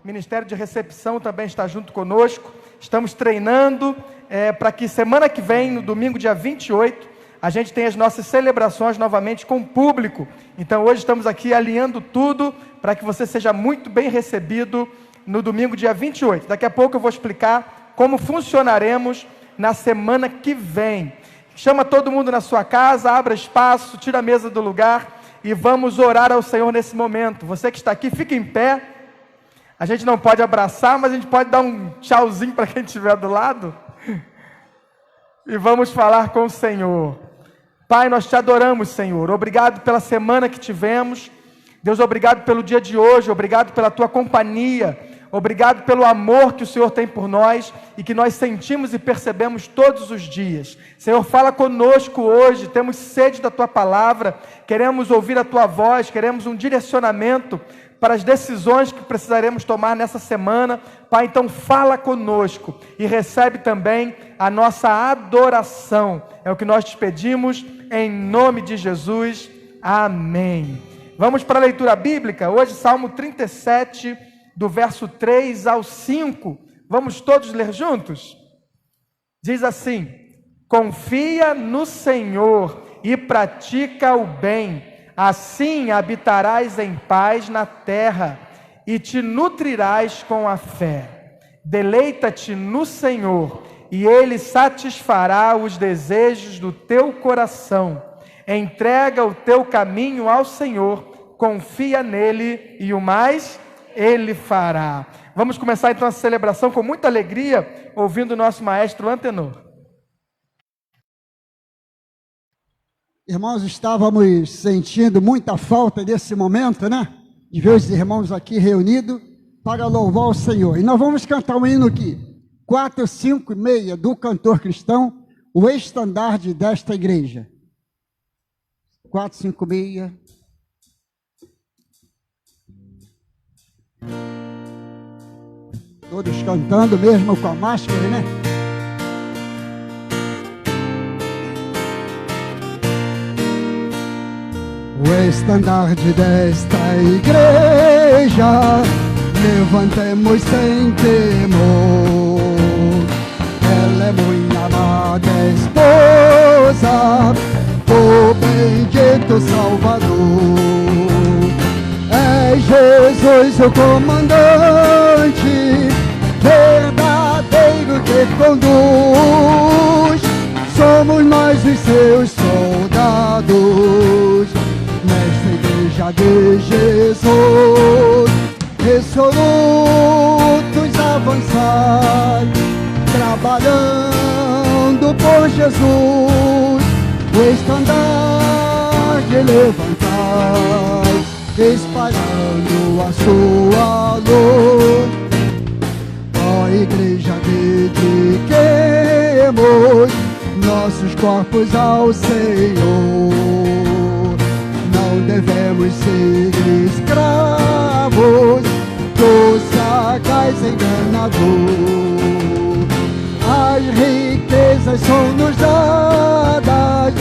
Ministério de Recepção também está junto conosco. Estamos treinando para que semana que vem, no domingo, dia 28, a gente tenha as nossas celebrações novamente com o público. Então hoje estamos aqui alinhando tudo para que você seja muito bem recebido no domingo, dia 28. Daqui a pouco eu vou explicar como funcionaremos na semana que vem. Chama todo mundo na sua casa, abra espaço, tira a mesa do lugar e vamos orar ao Senhor nesse momento. Você que está aqui, fique em pé. A gente não pode abraçar, mas a gente pode dar um tchauzinho para quem estiver do lado. E vamos falar com o Senhor. Pai, nós te adoramos, Senhor. Obrigado pela semana que tivemos. Deus, obrigado pelo dia de hoje. Obrigado pela tua companhia. Obrigado pelo amor que o Senhor tem por nós e que nós sentimos e percebemos todos os dias. Senhor, fala conosco hoje. Temos sede da tua palavra. Queremos ouvir a tua voz. Queremos um direcionamento para as decisões que precisaremos tomar nessa semana. Pai, então fala conosco e recebe também a nossa adoração. É o que nós te pedimos, em nome de Jesus. Amém. Vamos para a leitura bíblica. Hoje, Salmo 37, do verso 3 ao 5. Vamos todos ler juntos? Diz assim: confia no Senhor e pratica o bem. Assim habitarás em paz na terra e te nutrirás com a fé. Deleita-te no Senhor e Ele satisfará os desejos do teu coração. Entrega o teu caminho ao Senhor, confia nele e o mais Ele fará. Vamos começar então a celebração com muita alegria, ouvindo o nosso maestro Antenor. Irmãos, estávamos sentindo muita falta desse momento, né? De ver os irmãos aqui reunidos para louvar o Senhor. E nós vamos cantar um hino aqui, 4, 5 e meia, do cantor cristão, o estandarte desta igreja. 4, 5 e meia. Todos cantando, mesmo com a máscara, né? O estandarte desta igreja, levantemos sem temor. Ela é muito amada esposa do bendito Salvador. É Jesus o comandante, verdadeiro que conduz. Somos nós os seus soldados nesta igreja de Jesus, resolutos avançar, trabalhando por Jesus, o estandarte levantar, espalhando a sua luz. Ó igreja, dediquemos nossos corpos ao Senhor. Não devemos ser escravos do sagaz enganador. As riquezas são nos dadas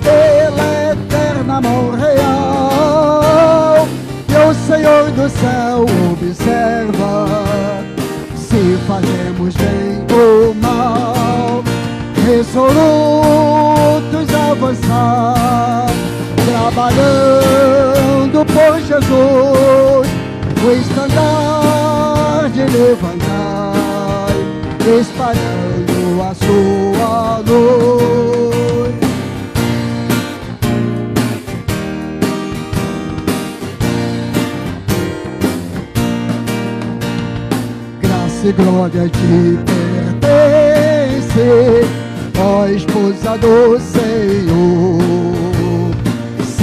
pela eterna mão real, e o Senhor do céu observa se fazemos bem ou mal. Resolutos avançar, trabalhando por Jesus, o estandarte levantar, espalhando a sua luz. Graça e glória te pertence, ó esposa do Senhor.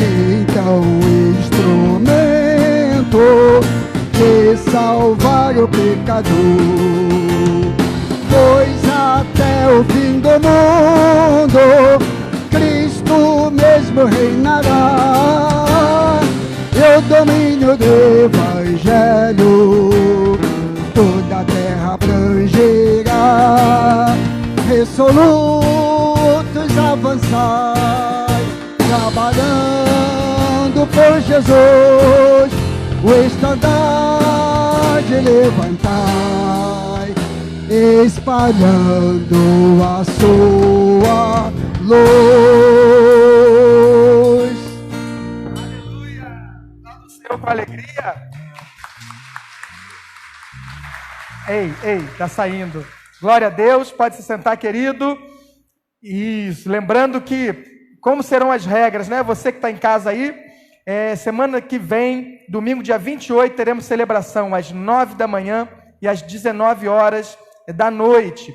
Então instrumento de salvar o pecador, pois até o fim do mundo Cristo mesmo reinará, e o domínio do Evangelho toda a terra abrangerá. Resolutos avançar, trabalhando por Jesus, o estandarte se levantai, espalhando a sua luz. Aleluia! Dá do Senhor com alegria. Ei, tá saindo. Glória a Deus, pode se sentar, querido. Isso, lembrando que, como serão as regras, né? Você que está em casa aí, semana que vem, domingo, dia 28, teremos celebração às 9 da manhã e às 19 horas da noite.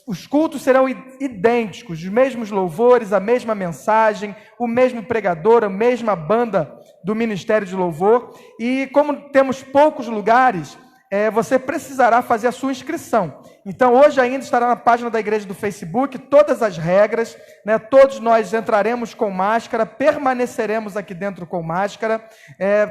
Os cultos serão idênticos, os mesmos louvores, a mesma mensagem, o mesmo pregador, a mesma banda do Ministério de Louvor. E como temos poucos lugares, você precisará fazer a sua inscrição. Então, hoje ainda estará na página da igreja do Facebook todas as regras, né? Todos nós entraremos com máscara, permaneceremos aqui dentro com máscara,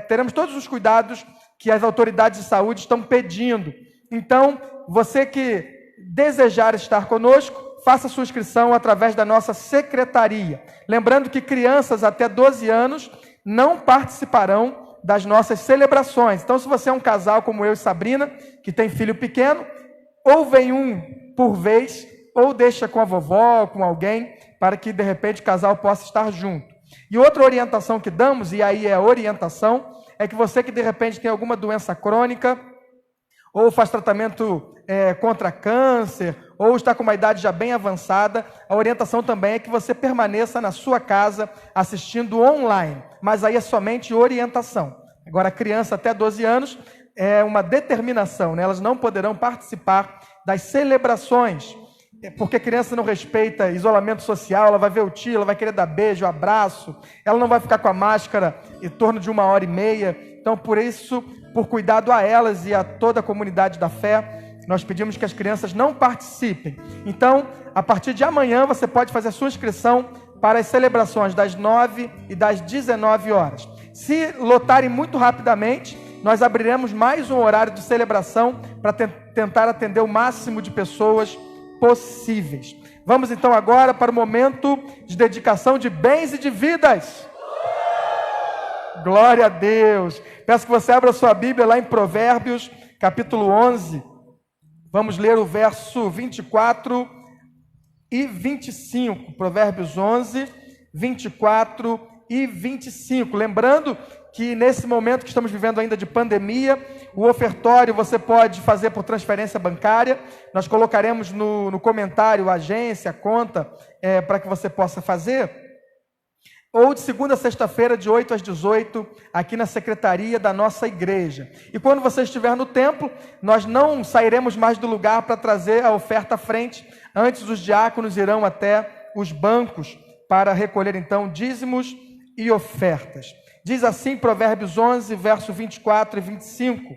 teremos todos os cuidados que as autoridades de saúde estão pedindo. Então, você que desejar estar conosco, faça sua inscrição através da nossa secretaria. Lembrando que crianças até 12 anos não participarão das nossas celebrações. Então, se você é um casal como eu e Sabrina, que tem filho pequeno, ou vem um por vez, ou deixa com a vovó, com alguém, para que de repente o casal possa estar junto. E outra orientação que damos, e aí é a orientação, é que você que de repente tem alguma doença crônica, ou faz tratamento contra câncer, ou está com uma idade já bem avançada, a orientação também é que você permaneça na sua casa assistindo online, mas aí é somente orientação. Agora, a criança até 12 anos é uma determinação, né? Elas não poderão participar das celebrações, porque a criança não respeita isolamento social, ela vai ver o tio, ela vai querer dar beijo, abraço, ela não vai ficar com a máscara em torno de 1h30, então por isso, por cuidado a elas e a toda a comunidade da fé, nós pedimos que as crianças não participem. Então, a partir de amanhã, você pode fazer a sua inscrição para as celebrações das 9 e das 19 horas. Se lotarem muito rapidamente, nós abriremos mais um horário de celebração para tentar atender o máximo de pessoas possíveis. Vamos então agora para o momento de dedicação de bens e de vidas. Glória a Deus. Peço que você abra sua Bíblia lá em Provérbios, capítulo 11. Vamos ler o verso 24 e 25. Provérbios 11, 24 e 25. Lembrando que nesse momento que estamos vivendo ainda de pandemia, o ofertório você pode fazer por transferência bancária. Nós colocaremos no comentário a agência, a conta, para que você possa fazer. Ou de segunda a sexta-feira, de 8 às 18, aqui na secretaria da nossa igreja. E quando você estiver no templo, nós não sairemos mais do lugar para trazer a oferta à frente. Antes, os diáconos irão até os bancos para recolher, então, dízimos e ofertas. Diz assim, Provérbios 11, verso 24 e 25.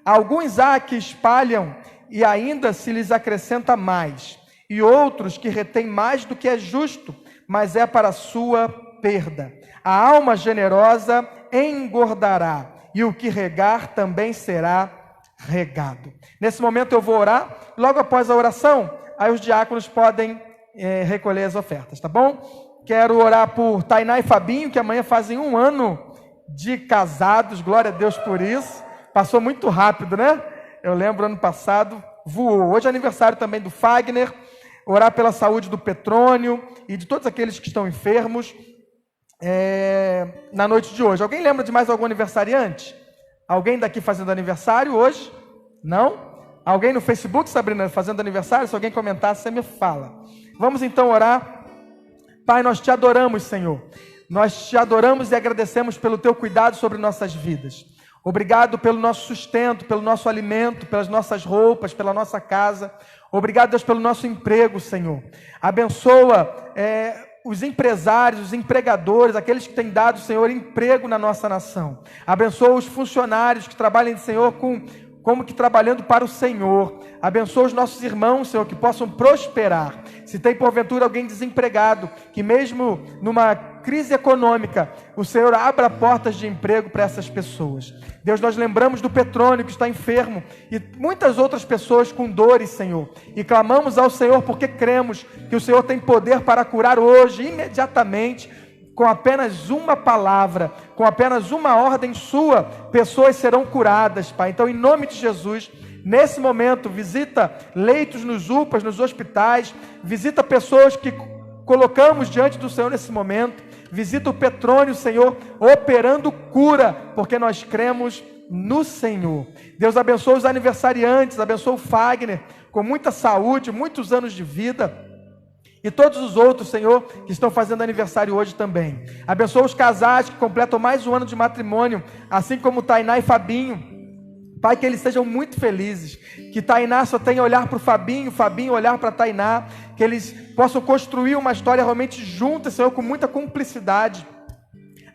Alguns há que espalham e ainda se lhes acrescenta mais, e outros que retêm mais do que é justo, mas é para a sua perda. A alma generosa engordará, e o que regar também será regado. Nesse momento eu vou orar, logo após a oração, aí os diáconos podem recolher as ofertas, tá bom? Quero orar por Tainá e Fabinho, que amanhã fazem 1 ano de casados, glória a Deus por isso. Passou muito rápido, né? Eu lembro, ano passado, voou. Hoje é aniversário também do Fagner. Orar pela saúde do Petrônio e de todos aqueles que estão enfermos na noite de hoje. Alguém lembra de mais algum aniversariante? Alguém daqui fazendo aniversário hoje? Não? Alguém no Facebook, Sabrina, fazendo aniversário? Se alguém comentar, você me fala. Vamos então orar. Pai, nós te adoramos, Senhor. Nós te adoramos e agradecemos pelo teu cuidado sobre nossas vidas. Obrigado pelo nosso sustento, pelo nosso alimento, pelas nossas roupas, pela nossa casa. Obrigado, Deus, pelo nosso emprego, Senhor. Abençoa os empresários, os empregadores, aqueles que têm dado, Senhor, emprego na nossa nação. Abençoa os funcionários que trabalhem, Senhor, como que trabalhando para o Senhor. Abençoa os nossos irmãos, Senhor, que possam prosperar. Se tem porventura alguém desempregado, que mesmo numa crise econômica, o Senhor abra portas de emprego para essas pessoas. Deus, nós lembramos do Petrônio que está enfermo e muitas outras pessoas com dores, Senhor. E clamamos ao Senhor porque cremos que o Senhor tem poder para curar hoje, imediatamente, com apenas uma palavra, com apenas uma ordem sua, pessoas serão curadas, Pai. Então, em nome de Jesus, nesse momento, visita leitos nos UPAs, nos hospitais, visita pessoas que colocamos diante do Senhor nesse momento, visita o Petrônio, Senhor, operando cura, porque nós cremos no Senhor. Deus abençoe os aniversariantes, abençoe o Fagner, com muita saúde, muitos anos de vida, e todos os outros, Senhor, que estão fazendo aniversário hoje também. Abençoa os casais que completam mais um ano de matrimônio, assim como Tainá e Fabinho. Pai, que eles sejam muito felizes, que Tainá só tenha olhar para o Fabinho, Fabinho olhar para Tainá, que eles possam construir uma história realmente juntos, Senhor, com muita cumplicidade,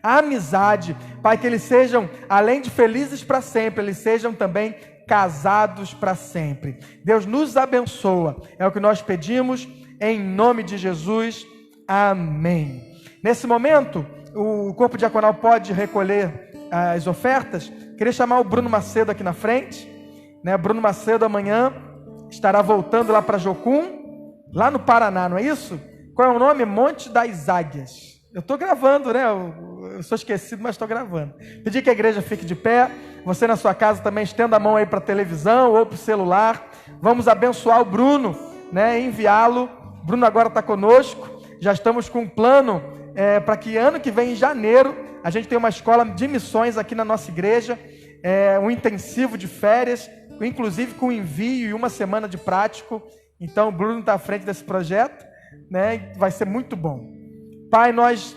amizade. Pai, que eles sejam, além de felizes para sempre, eles sejam também casados para sempre. Deus nos abençoa, é o que nós pedimos, em nome de Jesus, amém. Nesse momento, o corpo diaconal pode recolher as ofertas. Queria chamar o Bruno Macedo aqui na frente, né? Bruno Macedo amanhã estará voltando lá para Jocum, lá no Paraná, não é isso? Qual é o nome? Monte das Águias. Eu estou gravando, né? Eu sou esquecido, mas estou gravando. Pedir que a igreja fique de pé. Você na sua casa também estenda a mão aí para a televisão ou para o celular. Vamos abençoar o Bruno, né? Enviá-lo. Bruno agora está conosco. Já estamos com um plano para que ano que vem, em janeiro, a gente tenha uma escola de missões aqui na nossa igreja, um intensivo de férias, inclusive com envio e uma semana de prático. Então o Bruno está à frente desse projeto, né? Vai ser muito bom. Pai, nós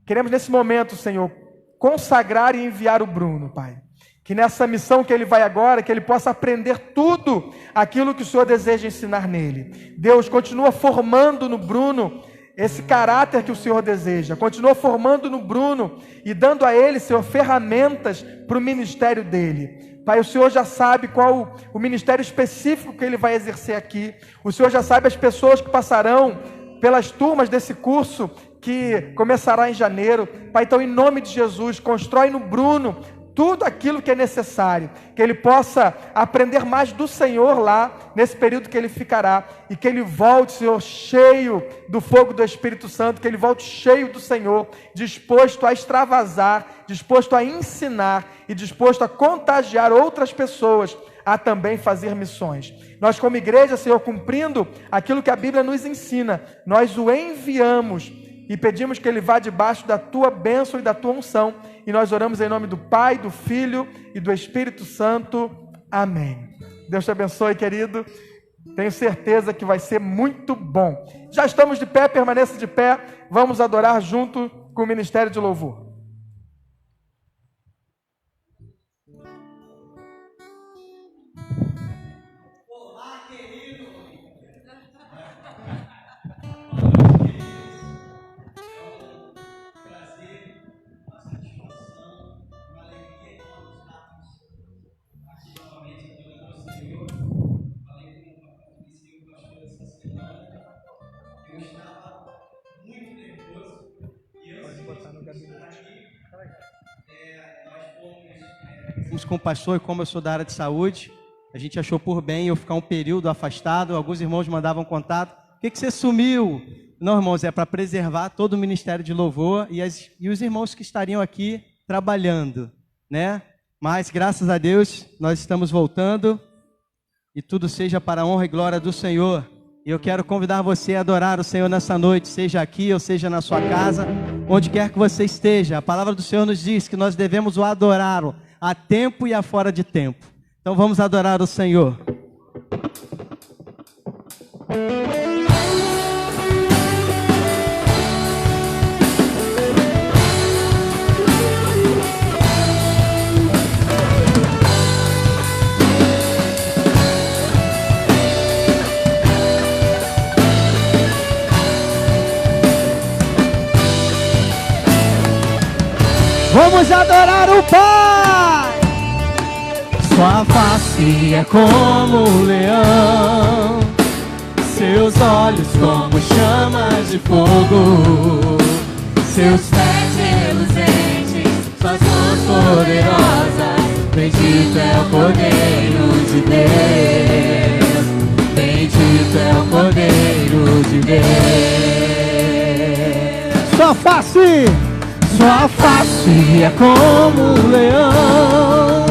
queremos nesse momento, Senhor, consagrar e enviar o Bruno, Pai. Que nessa missão que ele vai agora, que ele possa aprender tudo aquilo que o Senhor deseja ensinar nele. Deus, continua formando no Bruno esse caráter que o Senhor deseja. Continua formando no Bruno e dando a ele, Senhor, ferramentas para o ministério dele. Pai, o Senhor já sabe qual o ministério específico que ele vai exercer aqui. O Senhor já sabe as pessoas que passarão pelas turmas desse curso que começará em janeiro. Pai, então em nome de Jesus, constrói no Bruno tudo aquilo que é necessário, que ele possa aprender mais do Senhor lá, nesse período que ele ficará, e que ele volte, Senhor, cheio do fogo do Espírito Santo, que ele volte cheio do Senhor, disposto a extravasar, disposto a ensinar e disposto a contagiar outras pessoas a também fazer missões. Nós como igreja, Senhor, cumprindo aquilo que a Bíblia nos ensina, nós o enviamos e pedimos que ele vá debaixo da tua bênção e da tua unção. E nós oramos em nome do Pai, do Filho e do Espírito Santo. Amém. Deus te abençoe, querido. Tenho certeza que vai ser muito bom. Já estamos de pé, permaneça de pé. Vamos adorar junto com o Ministério de Louvor. Com o pastor, e como eu sou da área de saúde, a gente achou por bem eu ficar um período afastado. Alguns irmãos mandavam contato: por que você sumiu? Não, irmãos, é para preservar todo o ministério de louvor e os irmãos que estariam aqui trabalhando, né? Mas graças a Deus nós estamos voltando e tudo seja para a honra e glória do Senhor. E eu quero convidar você a adorar o Senhor nessa noite, seja aqui ou seja na sua casa, onde quer que você esteja. A palavra do Senhor nos diz que nós devemos o adorá-lo a tempo e a fora de tempo. Então vamos adorar o Senhor. Vamos adorar o Pai. Sua face é como um leão, seus olhos como chamas de fogo, seus pés reluzentes, suas mãos poderosas. Bendito é o Cordeiro de Deus, bendito é o Cordeiro de Deus. Sua sua face é como um leão,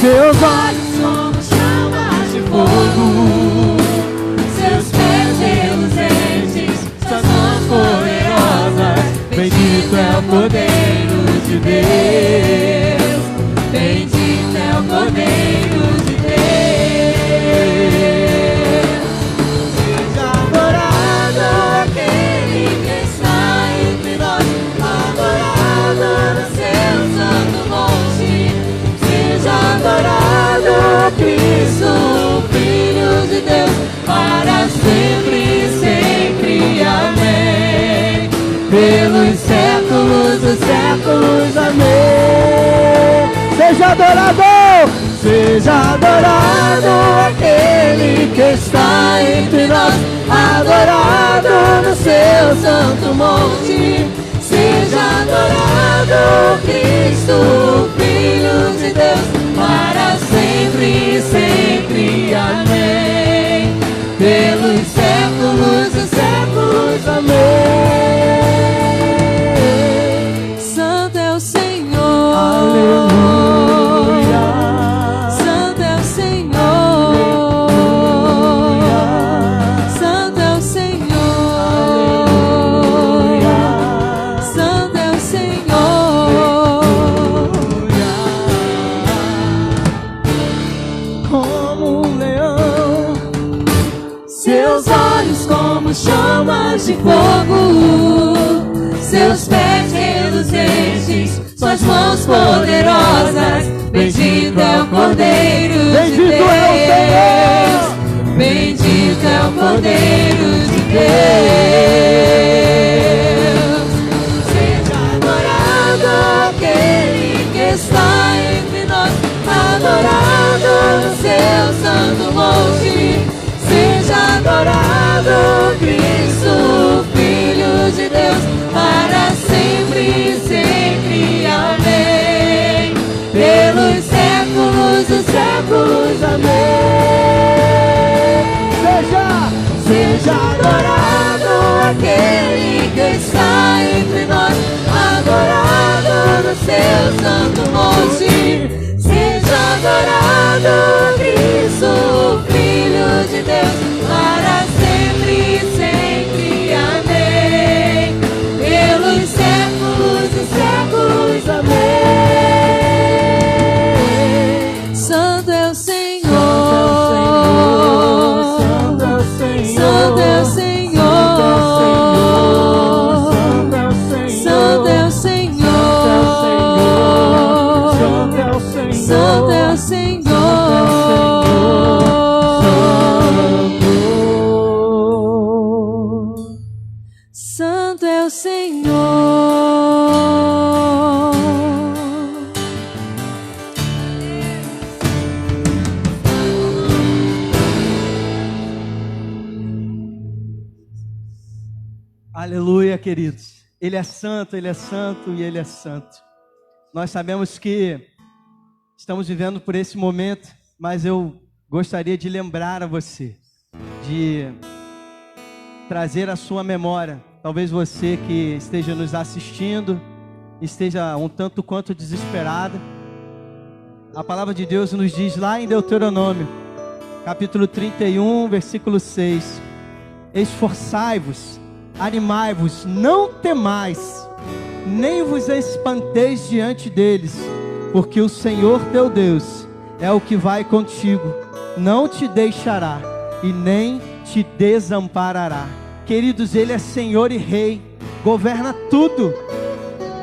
seus olhos Como chamas de fogo, seus pés reluzentes, suas mãos poderosas. Bendito é o Cordeiro de Deus, Bendito é o Cordeiro de Deus. seja adorado Aquele que está entre nós, adorado no seu santo monte. Seja adorado Cristo, Filho de Deus, para sempre e sempre. Amém. Pelos séculos dos séculos. Amém. Seja adorado aquele que está entre nós, Adorado no seu santo monte. Seja adorado Cristo, Filho de Deus, para sempre e sempre. Amém. Pelos séculos dos séculos. Amém. Santo é o Senhor. aleluia, Santo é o Senhor. Santo é o Senhor. Santo é o Senhor. como um leão, Seus olhos como chamas de fogo, seus pés reluzentes, suas mãos poderosas. Bendito é o Cordeiro de Bendito Deus. é o Bendito é o Cordeiro de Deus. Seja adorado aquele que está entre nós, adorado no seu santo monte. Seja adorado Cristo, Filho de Deus, para sempre e sempre. Amém. Pelos séculos dos séculos. Amém. Seja adorado aquele que está entre nós, adorado no seu santo monte. Seja adorado Cristo, Filho de Deus, para sempre e sempre. Amém. Pelos séculos dos séculos. Amém. Santo é o Senhor. Santo é o Senhor, Santo é o Senhor. Santo é o Senhor, Santo é o Senhor. Santo é o Senhor, Santo é o Senhor. Santo é o Senhor. aleluia, queridos. Ele é santo e Ele é santo. Nós sabemos que estamos vivendo por esse momento, mas eu gostaria de lembrar a você, de trazer à sua memória, talvez você que esteja nos assistindo, esteja um tanto quanto desesperado. A palavra de Deus nos diz lá em Deuteronômio, capítulo 31, versículo 6: esforçai-vos, animai-vos, não temais, nem vos espanteis diante deles, porque o Senhor teu Deus é o que vai contigo, não te deixará e nem te desamparará. Queridos, Ele é Senhor e Rei, governa tudo.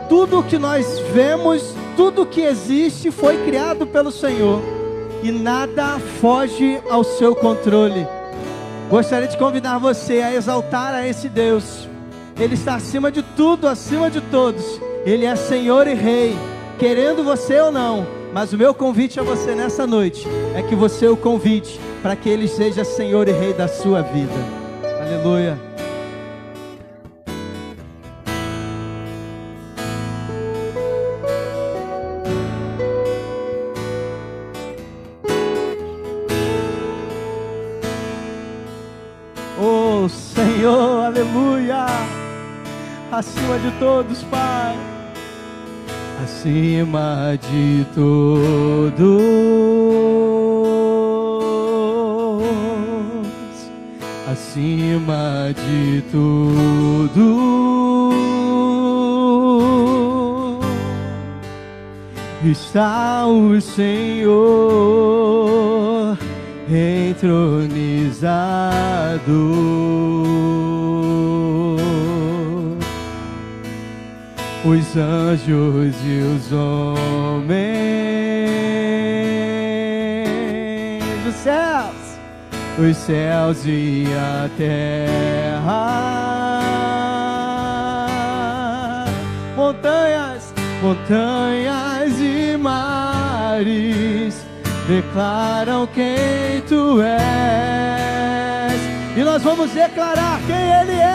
Tudo o que nós vemos, tudo que existe foi criado pelo Senhor e nada foge ao seu controle. Gostaria de convidar você a exaltar a esse Deus. Ele está acima de tudo, acima de todos. Ele é Senhor e Rei, querendo você ou não. Mas o meu convite a você nessa noite é que você o convide para que Ele seja Senhor e Rei da sua vida. Aleluia. Oh Senhor, aleluia. acima de todos, Pai. Acima de todos, acima de tudo, está o Senhor entronizado. Os anjos e os homens dos os céus e a terra, montanhas, montanhas e mares declaram quem tu és. E nós vamos declarar quem Ele é.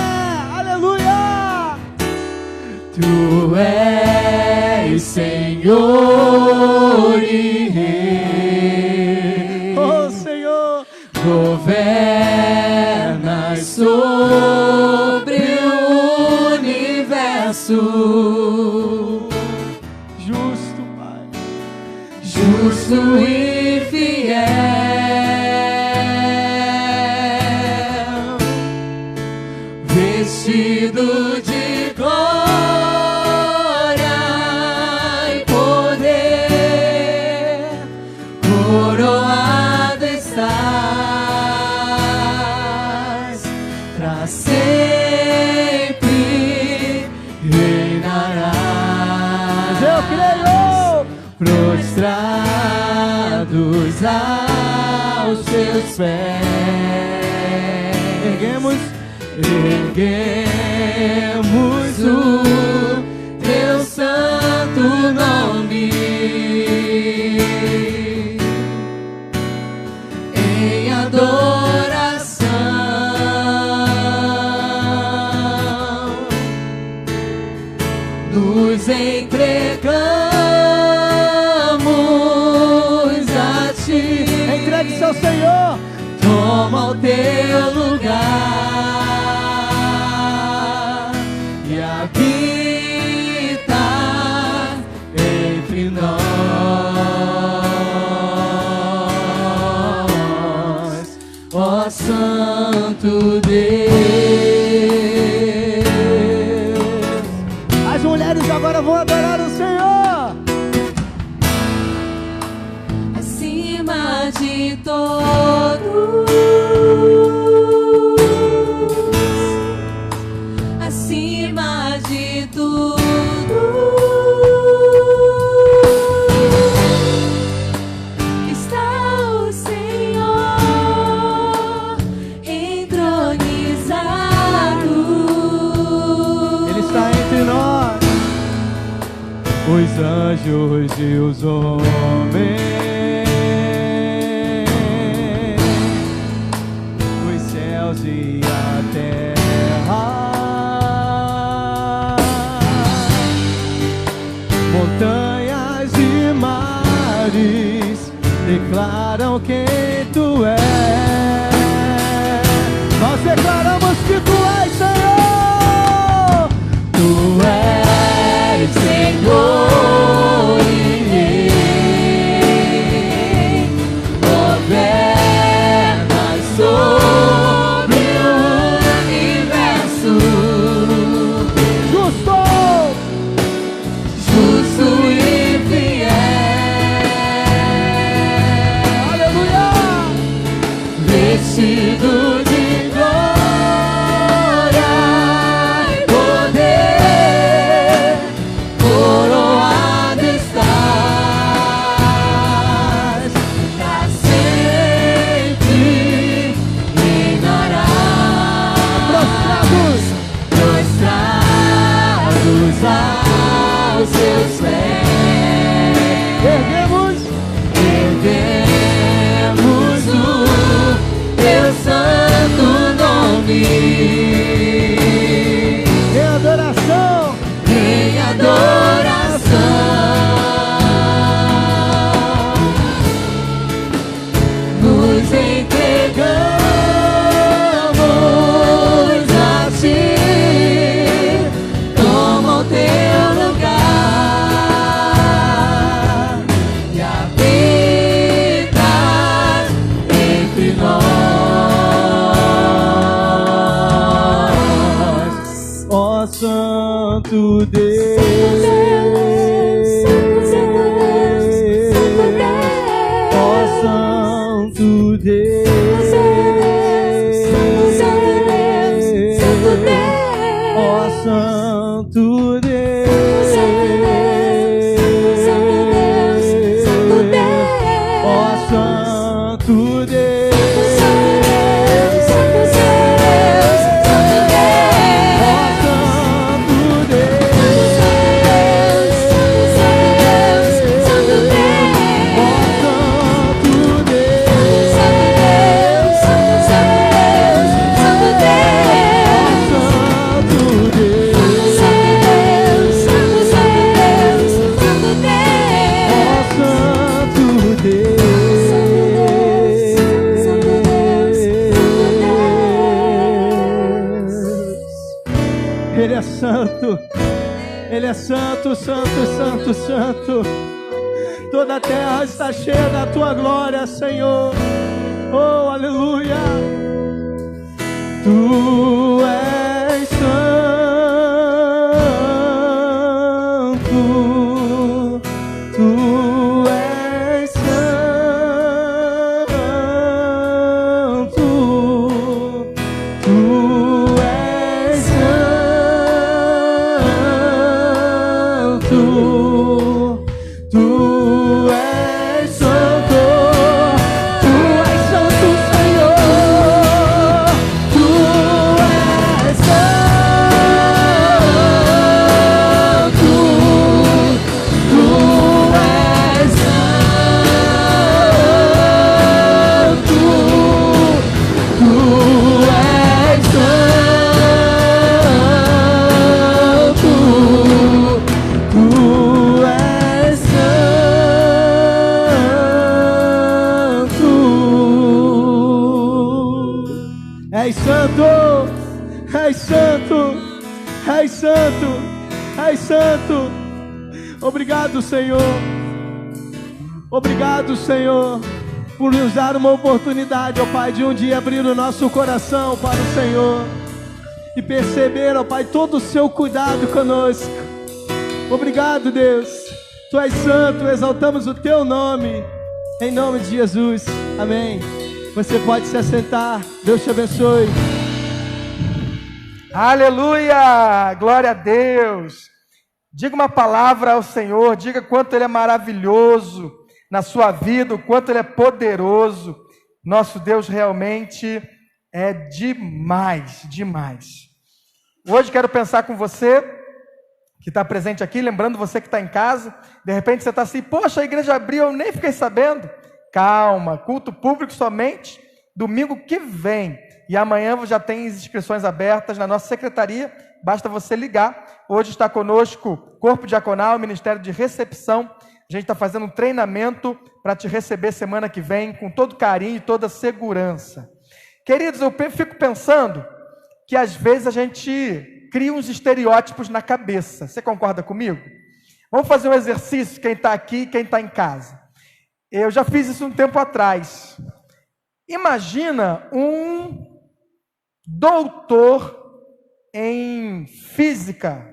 Aleluia! Tu és Senhor e Rei. Oh Senhor, governas sobre o universo. Justo, Pai, justo e fiel, vestido de glória e poder, coroado estás, pra sempre reinarás. Eu creio, prostrados aos teus pés, erguemos o teu santo nome em adoração, nos entregamos a ti. Entregue-se ao Senhor, toma o teu lugar e habita entre nós, ó Santo Deus. As mulheres agora vão adorar o Senhor. Acima de todos, acima de tudo, está o Senhor entronizado. Ele está entre nós, os anjos e os homens, os céus e a terra, montanhas e mares declaram quem tu és. Nós declaramos que tu és Senhor. Tu és Senhor e Rei, governas sobre o universo. Justo, justo e fiel, aleluia, vestido de glória e poder, coroado estás, pra sempre reinarás. Prostrados aos seus pés, erguemos o teu santo nome em adoração, em adoração, nos entregamos a ti, Santo Deus, Santo Deus, ó Santo Deus, Santo Deus, ó Santo Deus, Ele é santo, Ele é santo, santo, santo, santo. Toda a terra está cheia da Tua glória, Senhor. Oh, aleluia. Tu és santo, Tu és santo, Tu és santo, Tu és santo, Tu és santo, Senhor, Tu és santo, Tu és santo, Tu és santo, Tu és santo. És santo, és santo, és santo, és santo. Obrigado, Senhor. Obrigado, Senhor, por nos dar uma oportunidade, ó Pai, de um dia abrir o nosso coração para o Senhor e perceber, ó Pai, todo o seu cuidado conosco. Obrigado, Deus. Tu és santo, exaltamos o teu nome, em nome de Jesus. Amém. Você pode se assentar. Deus te abençoe. Aleluia! Glória a Deus! Diga uma palavra ao Senhor, diga quanto Ele é maravilhoso na sua vida, o quanto Ele é poderoso. Nosso Deus realmente é demais, demais. Hoje quero pensar com você, que está presente aqui, lembrando você que está em casa, de repente você está assim, poxa, a igreja abriu, eu nem fiquei sabendo. Calma, culto público somente domingo que vem. E amanhã já tem as inscrições abertas na nossa secretaria, basta você ligar. Hoje está conosco Corpo Diaconal, Ministério de Recepção. A gente está fazendo um treinamento para te receber semana que vem, com todo carinho e toda segurança. Queridos, eu fico pensando que às vezes a gente cria uns estereótipos na cabeça. Você concorda comigo? Vamos fazer um exercício, quem está aqui e quem está em casa. Eu já fiz isso um tempo atrás. Imagina um doutor em física.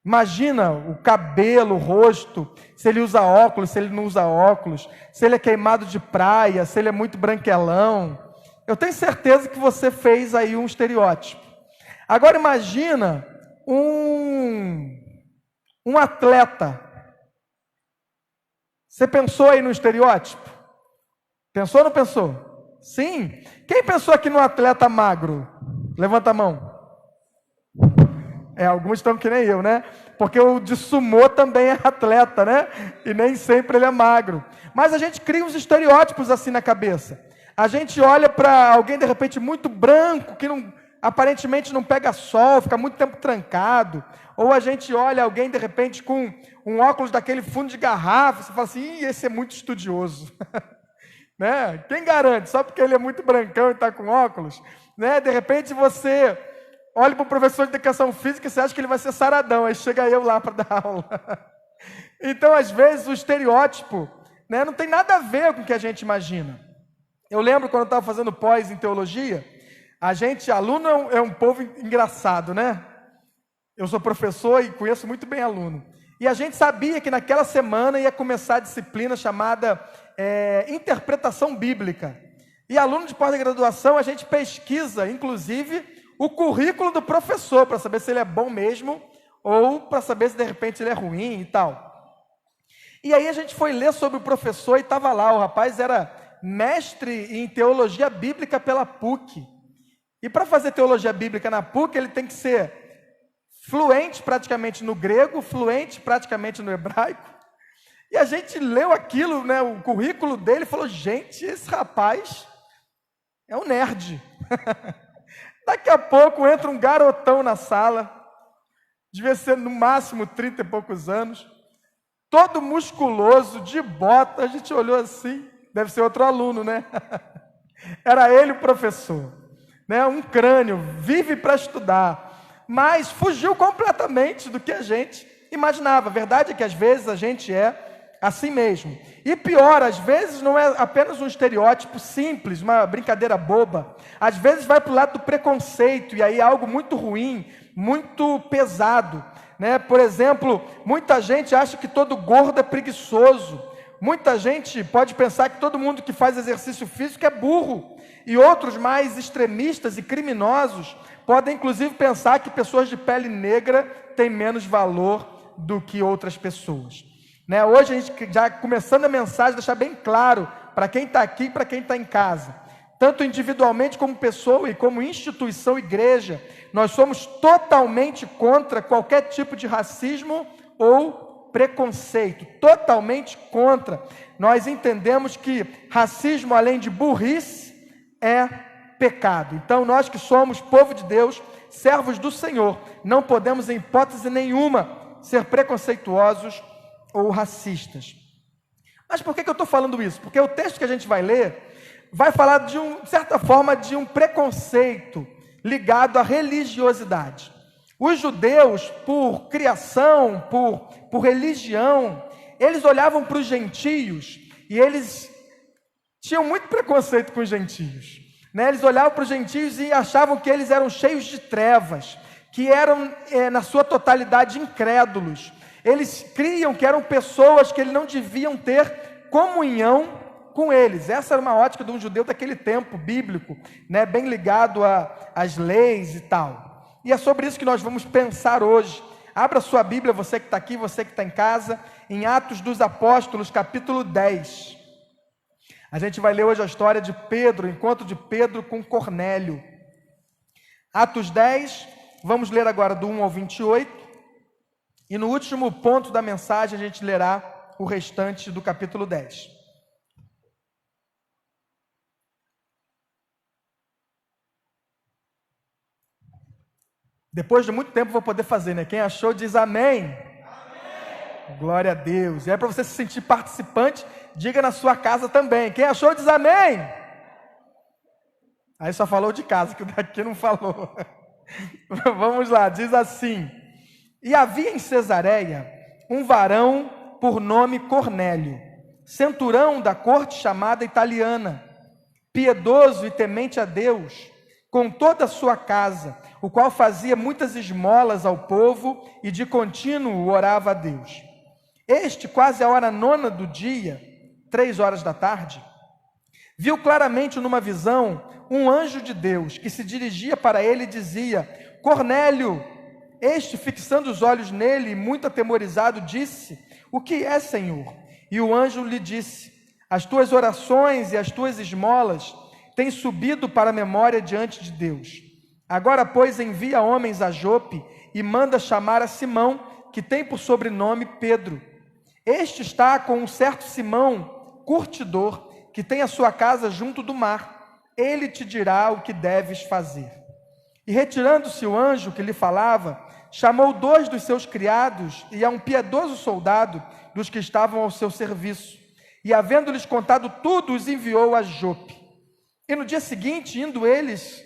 Imagina o cabelo, o rosto, se ele usa óculos, se ele não usa óculos, se ele é queimado de praia, se ele é muito branquelão. Eu tenho certeza que você fez aí um estereótipo. Agora imagina um atleta. Você pensou aí no estereótipo? Pensou ou não pensou? Sim. Quem pensou aqui no atleta magro? Levanta a mão. Alguns estão que nem eu, né? Porque o de sumô também é atleta, né? E nem sempre ele é magro. Mas a gente cria uns estereótipos assim na cabeça. A gente olha para alguém, de repente, muito branco, que aparentemente não pega sol, fica muito tempo trancado. Ou a gente olha alguém, de repente, com um óculos daquele fundo de garrafa, você fala assim, esse é muito estudioso. Né? Quem garante? Só porque ele é muito brancão e está com óculos? Né? De repente você olha para o professor de educação física e você acha que ele vai ser saradão, aí chega eu lá para dar aula. Então, às vezes, o estereótipo, né, não tem nada a ver com o que a gente imagina. Eu lembro quando eu estava fazendo pós em teologia, aluno é um povo engraçado, né? Eu sou professor e conheço muito bem aluno. E a gente sabia que naquela semana ia começar a disciplina chamada Interpretação Bíblica. E aluno de pós-graduação, a gente pesquisa, inclusive, o currículo do professor, para saber se ele é bom mesmo, ou para saber se de repente ele é ruim e tal. E aí a gente foi ler sobre o professor e estava lá, o rapaz era mestre em teologia bíblica pela PUC. E para fazer teologia bíblica na PUC, ele tem que ser fluente praticamente no grego, fluente praticamente no hebraico. E a gente leu aquilo, né, o currículo dele, e falou, gente, esse rapaz é um nerd. Daqui a pouco entra um garotão na sala, devia ser no máximo 30 e poucos anos, todo musculoso, de bota, a gente olhou assim, deve ser outro aluno, né? Era ele o professor, né? Um crânio, vive para estudar, mas fugiu completamente do que a gente imaginava. A verdade é que às vezes a gente é assim mesmo. E pior, às vezes não é apenas um estereótipo simples, uma brincadeira boba. Às vezes vai para o lado do preconceito, e aí é algo muito ruim, muito pesado, né? Por exemplo, muita gente acha que todo gordo é preguiçoso. Muita gente pode pensar que todo mundo que faz exercício físico é burro. E outros mais extremistas e criminosos podem inclusive pensar que pessoas de pele negra têm menos valor do que outras pessoas. Né? Hoje a gente já começando a mensagem, deixar bem claro para quem está aqui e para quem está em casa. Tanto individualmente como pessoa e como instituição igreja, nós somos totalmente contra qualquer tipo de racismo ou preconceito. Totalmente contra. Nós entendemos que racismo, além de burrice, é pecado. Então nós que somos povo de Deus, servos do Senhor, não podemos em hipótese nenhuma ser preconceituosos ou racistas. Mas por que eu estou falando isso? Porque o texto que a gente vai ler vai falar de certa forma de um preconceito ligado à religiosidade. Os judeus, por criação, por religião, eles olhavam para os gentios e eles tinham muito preconceito com os gentios, né? Eles olhavam para os gentios e achavam que eles eram cheios de trevas, que eram na sua totalidade incrédulos. Eles criam que eram pessoas que eles não deviam ter comunhão com eles. Essa era uma ótica de um judeu daquele tempo bíblico, né? Bem ligado às leis e tal. E é sobre isso que nós vamos pensar hoje. Abra sua Bíblia, você que está aqui, você que está em casa, em Atos dos Apóstolos, capítulo 10. A gente vai ler hoje a história de Pedro, o encontro de Pedro com Cornélio. Atos 10, vamos ler agora do 1 ao 28. E no último ponto da mensagem a gente lerá o restante do capítulo 10. Depois de muito tempo vou poder fazer, né? Quem achou diz amém. Amém. Glória a Deus. E é para você se sentir participante, diga na sua casa também. Quem achou diz amém. Aí só falou de casa, que o daqui não falou. Vamos lá, diz assim: e havia em Cesareia um varão por nome Cornélio, centurão da corte chamada italiana, piedoso e temente a Deus, com toda a sua casa, o qual fazia muitas esmolas ao povo e de contínuo orava a Deus. Este, quase a hora 9 do dia, 3 horas da tarde, viu claramente numa visão um anjo de Deus que se dirigia para ele e dizia: Cornélio. Este, fixando os olhos nele, muito atemorizado, disse: o que é, Senhor? E o anjo lhe disse: as tuas orações e as tuas esmolas têm subido para a memória diante de Deus. Agora, pois, envia homens a Jope e manda chamar a Simão, que tem por sobrenome Pedro. Este está com um certo Simão, curtidor, que tem a sua casa junto do mar. Ele te dirá o que deves fazer. E retirando-se o anjo que lhe falava, chamou 2 dos seus criados e a um piedoso soldado dos que estavam ao seu serviço. E havendo-lhes contado tudo, os enviou a Jope. E no dia seguinte, indo eles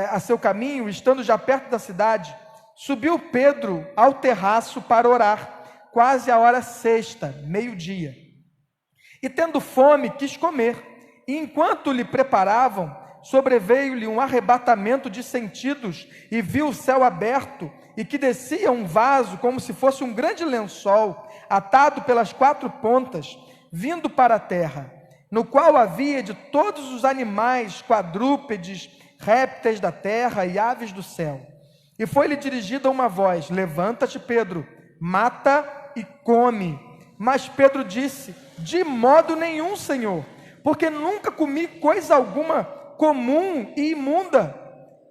a seu caminho, estando já perto da cidade, subiu Pedro ao terraço para orar, quase a hora 6, meio-dia. E tendo fome, quis comer. E enquanto lhe preparavam, sobreveio-lhe um arrebatamento de sentidos, e viu o céu aberto, e que descia um vaso como se fosse um grande lençol, atado pelas 4 pontas, vindo para a terra, no qual havia de todos os animais, quadrúpedes, répteis da terra e aves do céu. E foi-lhe dirigida uma voz: levanta-te, Pedro, mata e come. Mas Pedro disse: de modo nenhum, Senhor, porque nunca comi coisa alguma comum e imunda.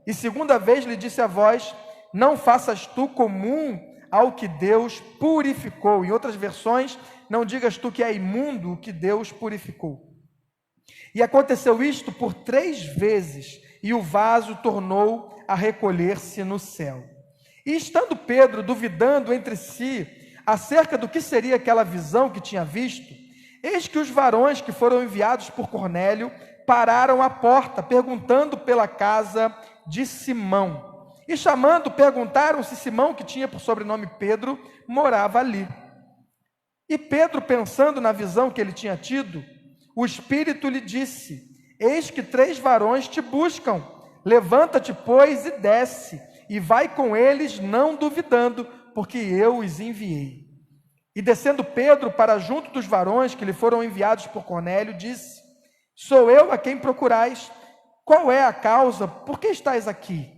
E segunda vez lhe disse a voz: não faças tu comum ao que Deus purificou. Em outras versões, não digas tu que é imundo o que Deus purificou. E aconteceu isto por 3 vezes, e o vaso tornou a recolher-se no céu. E estando Pedro duvidando entre si acerca do que seria aquela visão que tinha visto, eis que os varões que foram enviados por Cornélio pararam à porta, perguntando pela casa de Simão. E chamando, perguntaram se Simão, que tinha por sobrenome Pedro, morava ali. E Pedro, pensando na visão que ele tinha tido, o Espírito lhe disse: eis que 3 varões te buscam. Levanta-te, pois, e desce, e vai com eles, não duvidando, porque eu os enviei. E descendo Pedro para junto dos varões que lhe foram enviados por Cornélio, disse: sou eu a quem procurais. Qual é a causa? Por que estáis aqui?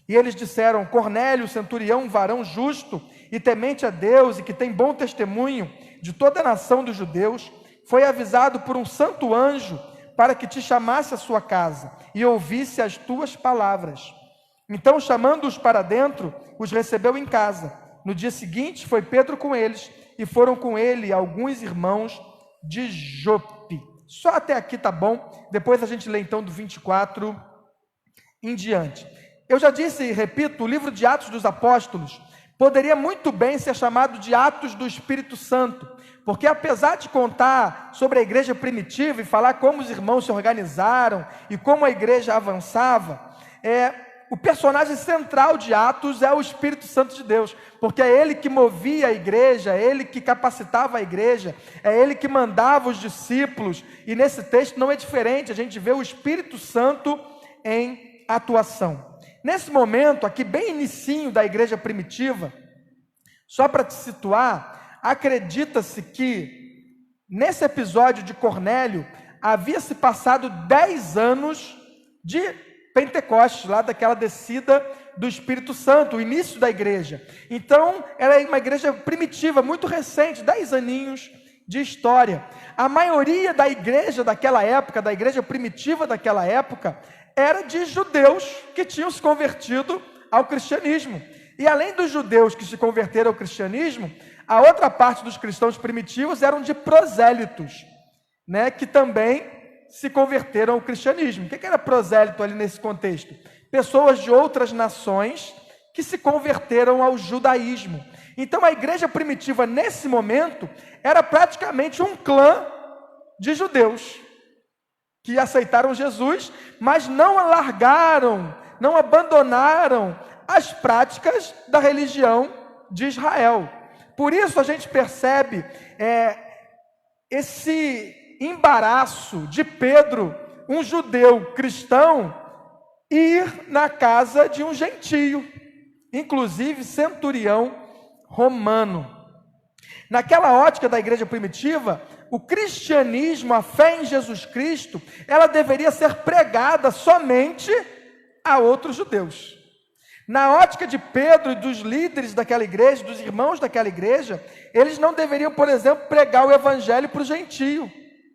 E eles disseram: Cornélio, centurião, um varão justo e temente a Deus, e que tem bom testemunho de toda a nação dos judeus, foi avisado por um santo anjo para que te chamasse à sua casa e ouvisse as tuas palavras. Então, chamando-os para dentro, os recebeu em casa. No dia seguinte, foi Pedro com eles, e foram com ele alguns irmãos de Jope. Só até aqui tá bom, depois a gente lê então do 24 em diante. Eu já disse e repito, o livro de Atos dos Apóstolos poderia muito bem ser chamado de Atos do Espírito Santo, porque apesar de contar sobre a igreja primitiva e falar como os irmãos se organizaram e como a igreja avançava, o personagem central de Atos é o Espírito Santo de Deus, porque é ele que movia a igreja, é ele que capacitava a igreja, é ele que mandava os discípulos, e nesse texto não é diferente, a gente vê o Espírito Santo em atuação. Nesse momento, aqui bem inicinho da igreja primitiva, só para te situar, acredita-se que nesse episódio de Cornélio, havia se passado 10 anos de Pentecostes, lá daquela descida do Espírito Santo, o início da igreja. Então, era uma igreja primitiva, muito recente, 10 aninhos de história. A maioria da igreja daquela época, da igreja primitiva daquela época, era de judeus que tinham se convertido ao cristianismo. E além dos judeus que se converteram ao cristianismo, a outra parte dos cristãos primitivos eram de prosélitos, né, que também se converteram ao cristianismo. O que era prosélito ali nesse contexto? Pessoas de outras nações que se converteram ao judaísmo. Então a igreja primitiva nesse momento era praticamente um clã de judeus que aceitaram Jesus, mas não largaram, não abandonaram as práticas da religião de Israel. Por isso a gente percebe esse embaraço de Pedro, um judeu cristão, ir na casa de um gentio, inclusive centurião romano. Naquela ótica da igreja primitiva, o cristianismo, a fé em Jesus Cristo, ela deveria ser pregada somente a outros judeus. Na ótica de Pedro e dos líderes daquela igreja, dos irmãos daquela igreja, eles não deveriam, por exemplo, pregar o evangelho para o gentio,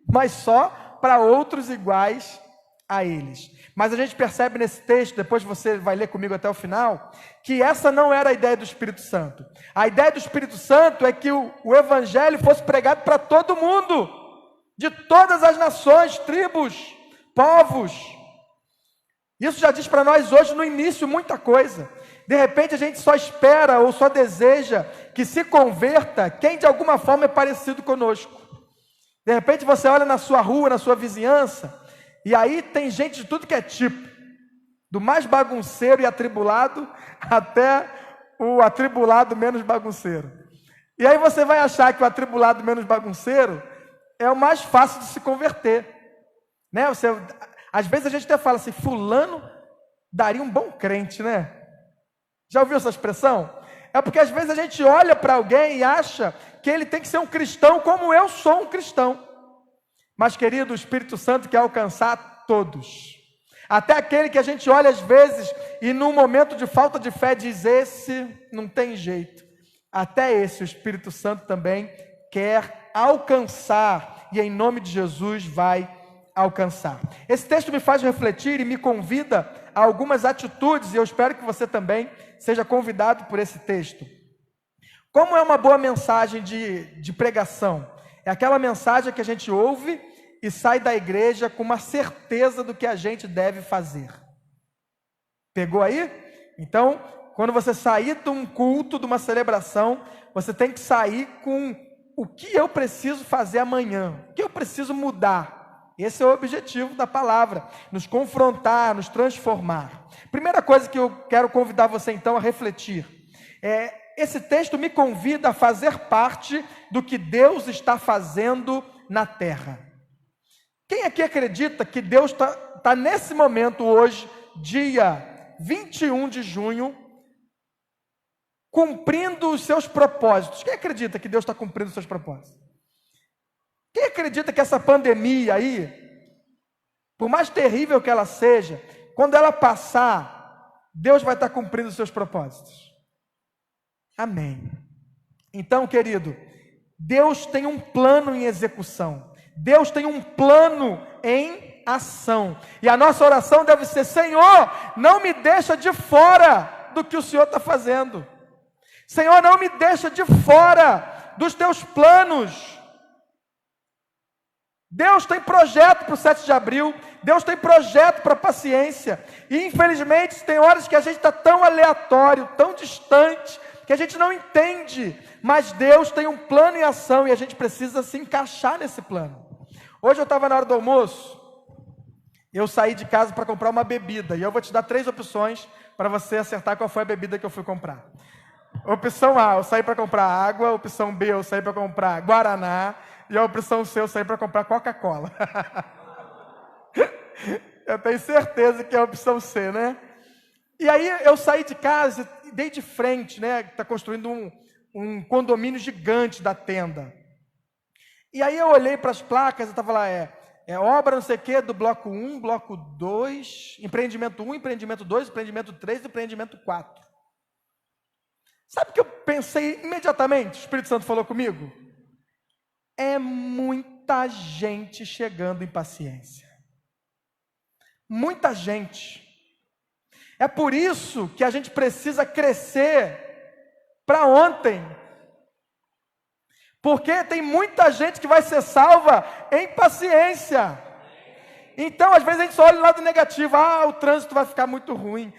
mas só para outros iguais a eles. Mas a gente percebe nesse texto, depois você vai ler comigo até o final, que essa não era a ideia do Espírito Santo. A ideia do Espírito Santo é que o evangelho fosse pregado para todo mundo, de todas as nações, tribos, povos. Isso já diz para nós hoje no início muita coisa. De repente a gente só espera ou só deseja que se converta quem de alguma forma é parecido conosco. De repente você olha na sua rua, na sua vizinhança, e aí tem gente de tudo que é tipo, do mais bagunceiro e atribulado até o atribulado menos bagunceiro. E aí você vai achar que o atribulado menos bagunceiro é o mais fácil de se converter, né? Às vezes a gente até fala assim, fulano daria um bom crente, né? Já ouviu essa expressão? É porque às vezes a gente olha para alguém e acha que ele tem que ser um cristão como eu sou um cristão. Mas, querido, o Espírito Santo quer alcançar todos. Até aquele que a gente olha às vezes e num momento de falta de fé diz, esse não tem jeito. Até esse o Espírito Santo também quer alcançar e em nome de Jesus vai alcançar. Esse texto me faz refletir e me convida a algumas atitudes e eu espero que você também seja convidado por esse texto. Como é uma boa mensagem de pregação? É aquela mensagem que a gente ouve e sai da igreja com uma certeza do que a gente deve fazer. Pegou aí? Então, quando você sair de um culto, de uma celebração, você tem que sair com o que eu preciso fazer amanhã, o que eu preciso mudar. Esse é o objetivo da palavra, nos confrontar, nos transformar. Primeira coisa que eu quero convidar você então a refletir, esse texto me convida a fazer parte do que Deus está fazendo na terra. Quem aqui acredita que Deus está nesse momento hoje, dia 21 de junho, cumprindo os seus propósitos? Quem acredita que Deus está cumprindo os seus propósitos? Quem acredita que essa pandemia aí, por mais terrível que ela seja, quando ela passar, Deus vai estar cumprindo os seus propósitos? Amém. Então, querido, Deus tem um plano em execução. Deus tem um plano em ação. E a nossa oração deve ser, Senhor, não me deixa de fora do que o Senhor está fazendo. Senhor, não me deixa de fora dos teus planos. Deus tem projeto para o 7 de abril, Deus tem projeto para a paciência, e infelizmente tem horas que a gente está tão aleatório, tão distante, que a gente não entende, mas Deus tem um plano em ação, e a gente precisa se encaixar nesse plano. Hoje eu estava na hora do almoço, eu saí de casa para comprar uma bebida, e eu vou te dar 3 opções, para você acertar qual foi a bebida que eu fui comprar. Opção A, eu saí para comprar água, opção B, eu saí para comprar Guaraná, e a opção C, eu saí para comprar Coca-Cola. Eu tenho certeza que é a opção C, né? E aí eu saí de casa e dei de frente, né? Está construindo um condomínio gigante da tenda. E aí eu olhei para as placas, eu estava lá, obra não sei o quê, do bloco 1, bloco 2, empreendimento 1, empreendimento 2, empreendimento 3, empreendimento 4. Sabe o que eu pensei imediatamente? O Espírito Santo falou comigo? É muita gente chegando em paciência. Muita gente. É por isso que a gente precisa crescer para ontem. Porque tem muita gente que vai ser salva em paciência. Então, às vezes a gente só olha o lado negativo. O trânsito vai ficar muito ruim.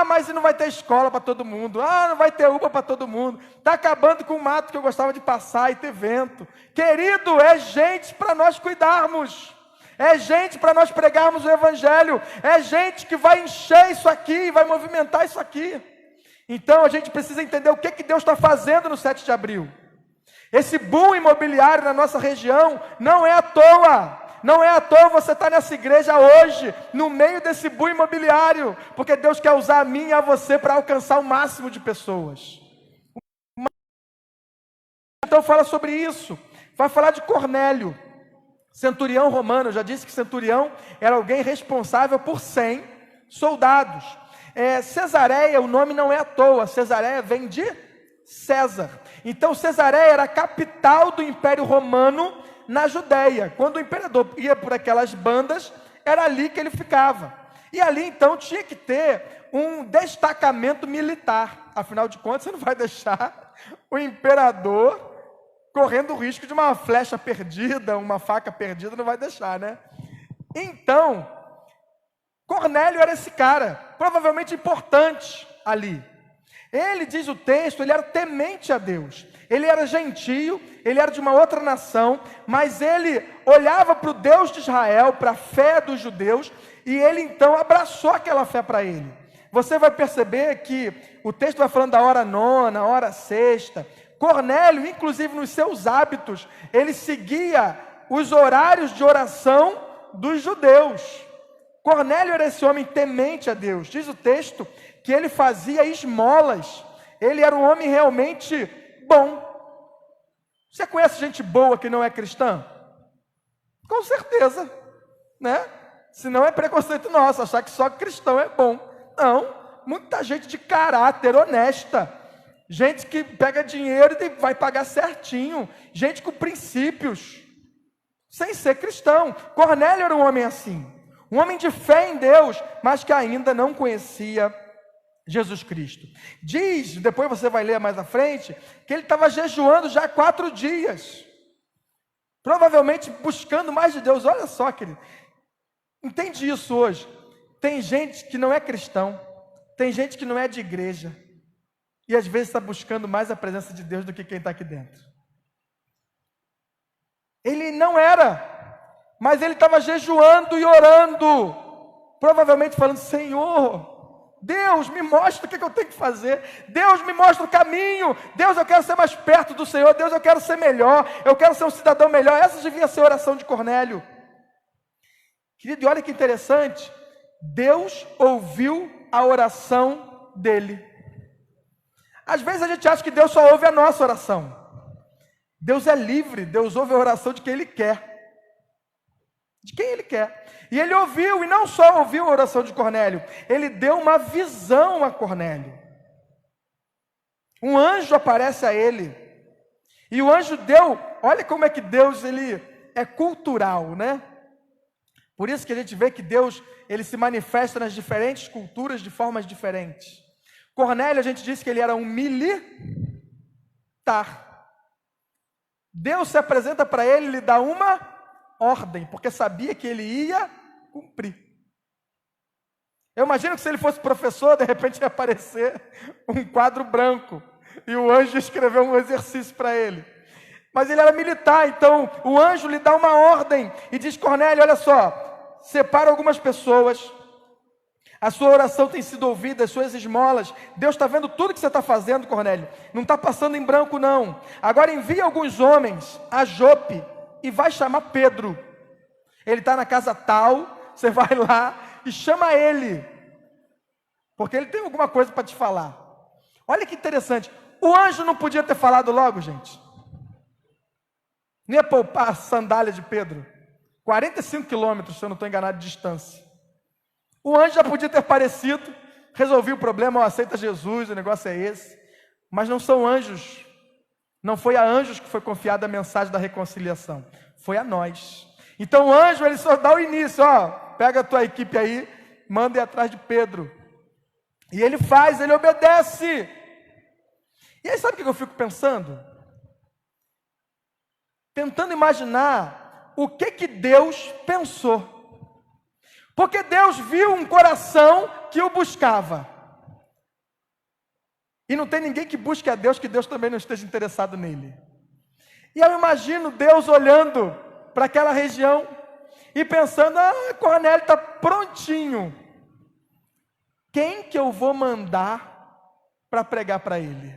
Mas não vai ter escola para todo mundo. Não vai ter UPA para todo mundo. Está acabando com o mato que eu gostava de passar e ter vento. Querido, é gente para nós cuidarmos. É gente para nós pregarmos o Evangelho. É gente que vai encher isso aqui, vai movimentar isso aqui. Então, a gente precisa entender o que Deus está fazendo no 7 de abril. Esse boom imobiliário na nossa região não é à toa. Não é à toa você estar nessa igreja hoje, no meio desse boom imobiliário, porque Deus quer usar a mim e a você para alcançar o máximo de pessoas. Então fala sobre isso, vai falar de Cornélio, centurião romano. Eu já disse que centurião era alguém responsável por 100 soldados. Cesareia, o nome não é à toa, Cesareia vem de César. Então Cesareia era a capital do Império Romano, na Judéia. Quando o imperador ia por aquelas bandas, era ali que ele ficava. E ali então tinha que ter um destacamento militar. Afinal de contas, você não vai deixar o imperador correndo o risco de uma flecha perdida, uma faca perdida, não vai deixar, né? Então, Cornélio era esse cara, provavelmente importante ali. Ele, diz o texto, ele era temente a Deus. Ele era gentio, ele era de uma outra nação, mas ele olhava para o Deus de Israel, para a fé dos judeus, e ele então abraçou aquela fé para ele. Você vai perceber que o texto vai falando da hora 9ª, hora 6ª. Cornélio, inclusive nos seus hábitos, ele seguia os horários de oração dos judeus. Cornélio era esse homem temente a Deus. Diz o texto que ele fazia esmolas. ele era um homem realmente bom. Você conhece gente boa que não é cristã? Com certeza, né? Se não é preconceito nosso, achar que só cristão é bom. Não, muita gente de caráter, honesta. Gente que pega dinheiro e vai pagar certinho. Gente com princípios, sem ser cristão. Cornélio era um homem assim. Um homem de fé em Deus, mas que ainda não conhecia Jesus Cristo. Diz, depois você vai ler mais à frente, que ele estava jejuando já 4 dias. Provavelmente buscando mais de Deus. Olha só, querido. Entende isso hoje. Tem gente que não é cristão. Tem gente que não é de igreja. E às vezes está buscando mais a presença de Deus do que quem está aqui dentro. Ele não era, mas ele estava jejuando e orando. Provavelmente falando, Senhor, Deus, me mostra o que eu tenho que fazer. Deus, me mostra o caminho. Deus, eu quero ser mais perto do Senhor. Deus, eu quero ser melhor. Eu quero ser um cidadão melhor. Essa devia ser a oração de Cornélio. Querido, e olha que interessante. Deus ouviu a oração dele. Às vezes a gente acha que Deus só ouve a nossa oração. Deus é livre. Deus ouve a oração de quem Ele quer. De quem Ele quer. E Ele ouviu, e não só ouviu a oração de Cornélio, Ele deu uma visão a Cornélio. Um anjo aparece a ele, e o anjo deu, olha como é que Deus, Ele é cultural, né? Por isso que a gente vê que Deus, Ele se manifesta nas diferentes culturas de formas diferentes. Cornélio, a gente disse que ele era um militar. Deus se apresenta para ele, lhe dá uma ordem, porque sabia que ele ia cumprir. Eu imagino que se ele fosse professor, de repente ia aparecer um quadro branco, e o anjo escreveu um exercício para ele. Mas ele era militar, então o anjo lhe dá uma ordem, e diz, Cornélio, olha só, separa algumas pessoas, a sua oração tem sido ouvida, as suas esmolas, Deus está vendo tudo que você está fazendo, Cornélio, não está passando em branco não. Agora envia alguns homens a Jope, e vai chamar Pedro. Ele está na casa tal, você vai lá e chama ele, porque ele tem alguma coisa para te falar. Olha que interessante, o anjo não podia ter falado logo, gente? Não ia poupar a sandália de Pedro, 45 quilômetros, se eu não estou enganado, de distância. O anjo já podia ter aparecido, resolvido o problema, aceita Jesus, o negócio é esse. Mas não são anjos, não foi a anjos que foi confiada a mensagem da reconciliação, foi a nós. Então o anjo, ele só dá o início, ó, pega a tua equipe aí, manda ir atrás de Pedro. E ele faz, ele obedece. E aí sabe o que eu fico pensando? Tentando imaginar o que Deus pensou. Porque Deus viu um coração que o buscava. E não tem ninguém que busque a Deus, que Deus também não esteja interessado nele. E eu imagino Deus olhando para aquela região e pensando, Cornélio está prontinho. Quem que eu vou mandar para pregar para ele?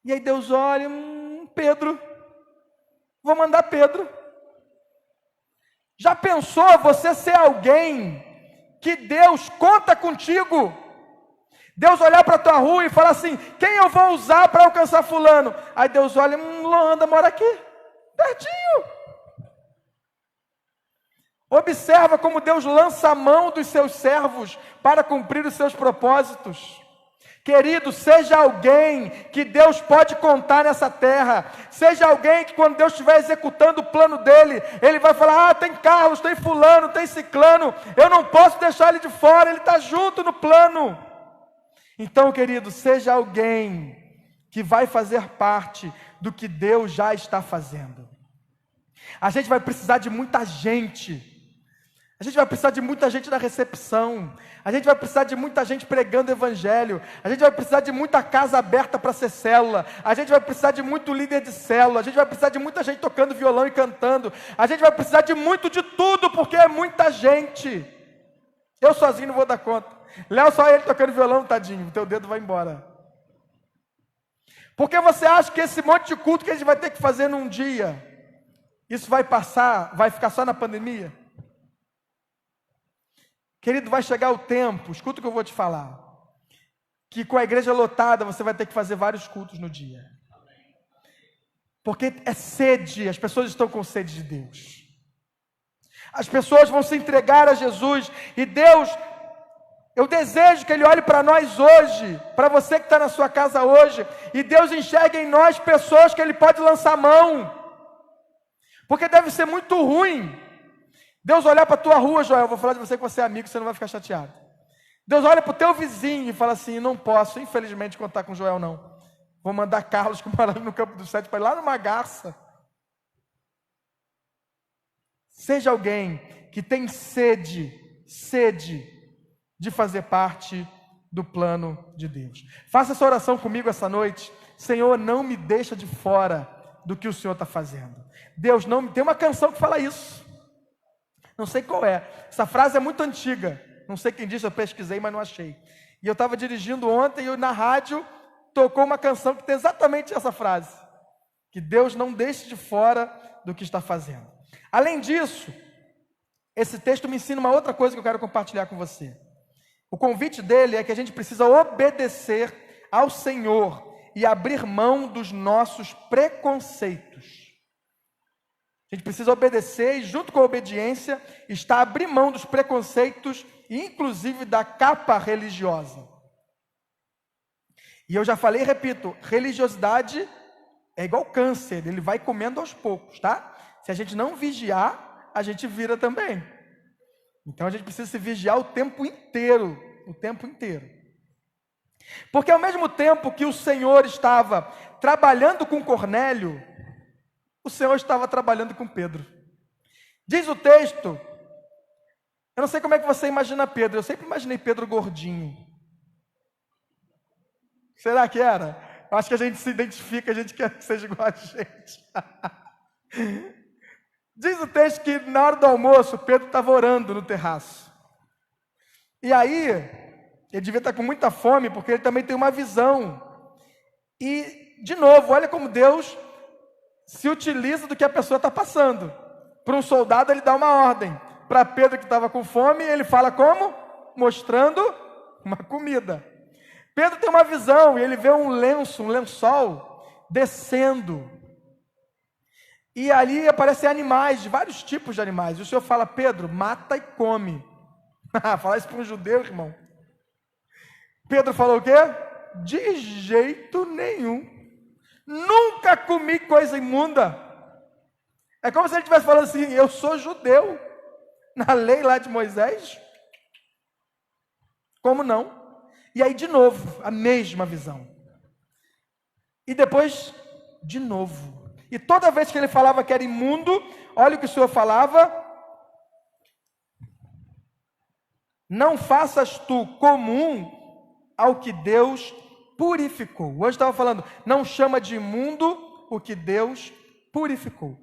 E aí Deus olha, Pedro, vou mandar Pedro. Já pensou você ser alguém que Deus conta contigo? Deus olhar para a tua rua e falar assim, quem eu vou usar para alcançar fulano? Aí Deus olha, Luanda mora aqui, pertinho. Observa como Deus lança a mão dos seus servos para cumprir os seus propósitos. Querido, seja alguém que Deus pode contar nessa terra. Seja alguém que quando Deus estiver executando o plano dele, ele vai falar, tem Carlos, tem fulano, tem ciclano, eu não posso deixar ele de fora, ele está junto no plano. Então, querido, seja alguém que vai fazer parte do que Deus já está fazendo. A gente vai precisar de muita gente. A gente vai precisar de muita gente na recepção. A gente vai precisar de muita gente pregando o evangelho. A gente vai precisar de muita casa aberta para ser célula. A gente vai precisar de muito líder de célula. A gente vai precisar de muita gente tocando violão e cantando. A gente vai precisar de muito de tudo, porque é muita gente. Eu sozinho não vou dar conta. Léo, só ele tocando violão, tadinho, o teu dedo vai embora. Porque você acha que esse monte de culto que a gente vai ter que fazer num dia, isso vai passar, vai ficar só na pandemia? Querido, vai chegar o tempo, escuta o que eu vou te falar. que com a igreja lotada você vai ter que fazer vários cultos no dia. Porque é sede, as pessoas estão com sede de Deus. As pessoas vão se entregar a Jesus, e Deus, eu desejo que Ele olhe para nós hoje, para você que está na sua casa hoje, e Deus enxergue em nós pessoas que Ele pode lançar a mão, porque deve ser muito ruim, Deus olhar para a tua rua, Joel, vou falar de você que você é amigo, você não vai ficar chateado. Deus olha para o teu vizinho e fala assim, não posso, infelizmente, contar com Joel não, vou mandar Carlos, que mora ali no Campo dos Sete, para ir lá numa garça. Seja alguém que tem sede de fazer parte do plano de Deus. Faça essa oração comigo essa noite. Senhor, não me deixa de fora do que o Senhor está fazendo. Deus, não me... Tem uma canção que fala isso. Não sei qual é. Essa frase é muito antiga. Não sei quem disse, eu pesquisei, mas não achei. E eu estava dirigindo ontem e na rádio tocou uma canção que tem exatamente essa frase. Que Deus não deixe de fora do que está fazendo. Além disso, esse texto me ensina uma outra coisa que eu quero compartilhar com você. O convite dele é que a gente precisa obedecer ao Senhor e abrir mão dos nossos preconceitos. A gente precisa obedecer e, junto com a obediência, está abrir mão dos preconceitos, inclusive da capa religiosa. E eu já falei e repito, religiosidade é igual câncer, ele vai comendo aos poucos, tá? Se a gente não vigiar, a gente vira também. Então a gente precisa se vigiar o tempo inteiro. Porque ao mesmo tempo que o Senhor estava trabalhando com Cornélio, o Senhor estava trabalhando com Pedro. Diz o texto, eu não sei como é que você imagina Pedro, eu sempre imaginei Pedro gordinho. Será que era? Eu acho que a gente se identifica, a gente quer que seja igual a gente. Diz o texto que na hora do almoço, Pedro estava orando no terraço. E aí, ele devia estar com muita fome, porque ele também tem uma visão. E, de novo, olha como Deus se utiliza do que a pessoa está passando. Para um soldado, ele dá uma ordem. Para Pedro, que estava com fome, ele fala como? Mostrando uma comida. Pedro tem uma visão, e ele vê um lençol, descendo. E ali aparecem animais, de vários tipos de animais. E o Senhor fala, Pedro, mata e come. Falar isso para um judeu, irmão. Pedro falou o quê? De jeito nenhum. Nunca comi coisa imunda. É como se ele estivesse falando assim, eu sou judeu. Na lei lá de Moisés. Como não? E aí de novo, a mesma visão. E depois, de novo. E toda vez que ele falava que era imundo, olha o que o Senhor falava. Não faças tu comum ao que Deus purificou. Hoje estava falando, não chama de imundo o que Deus purificou.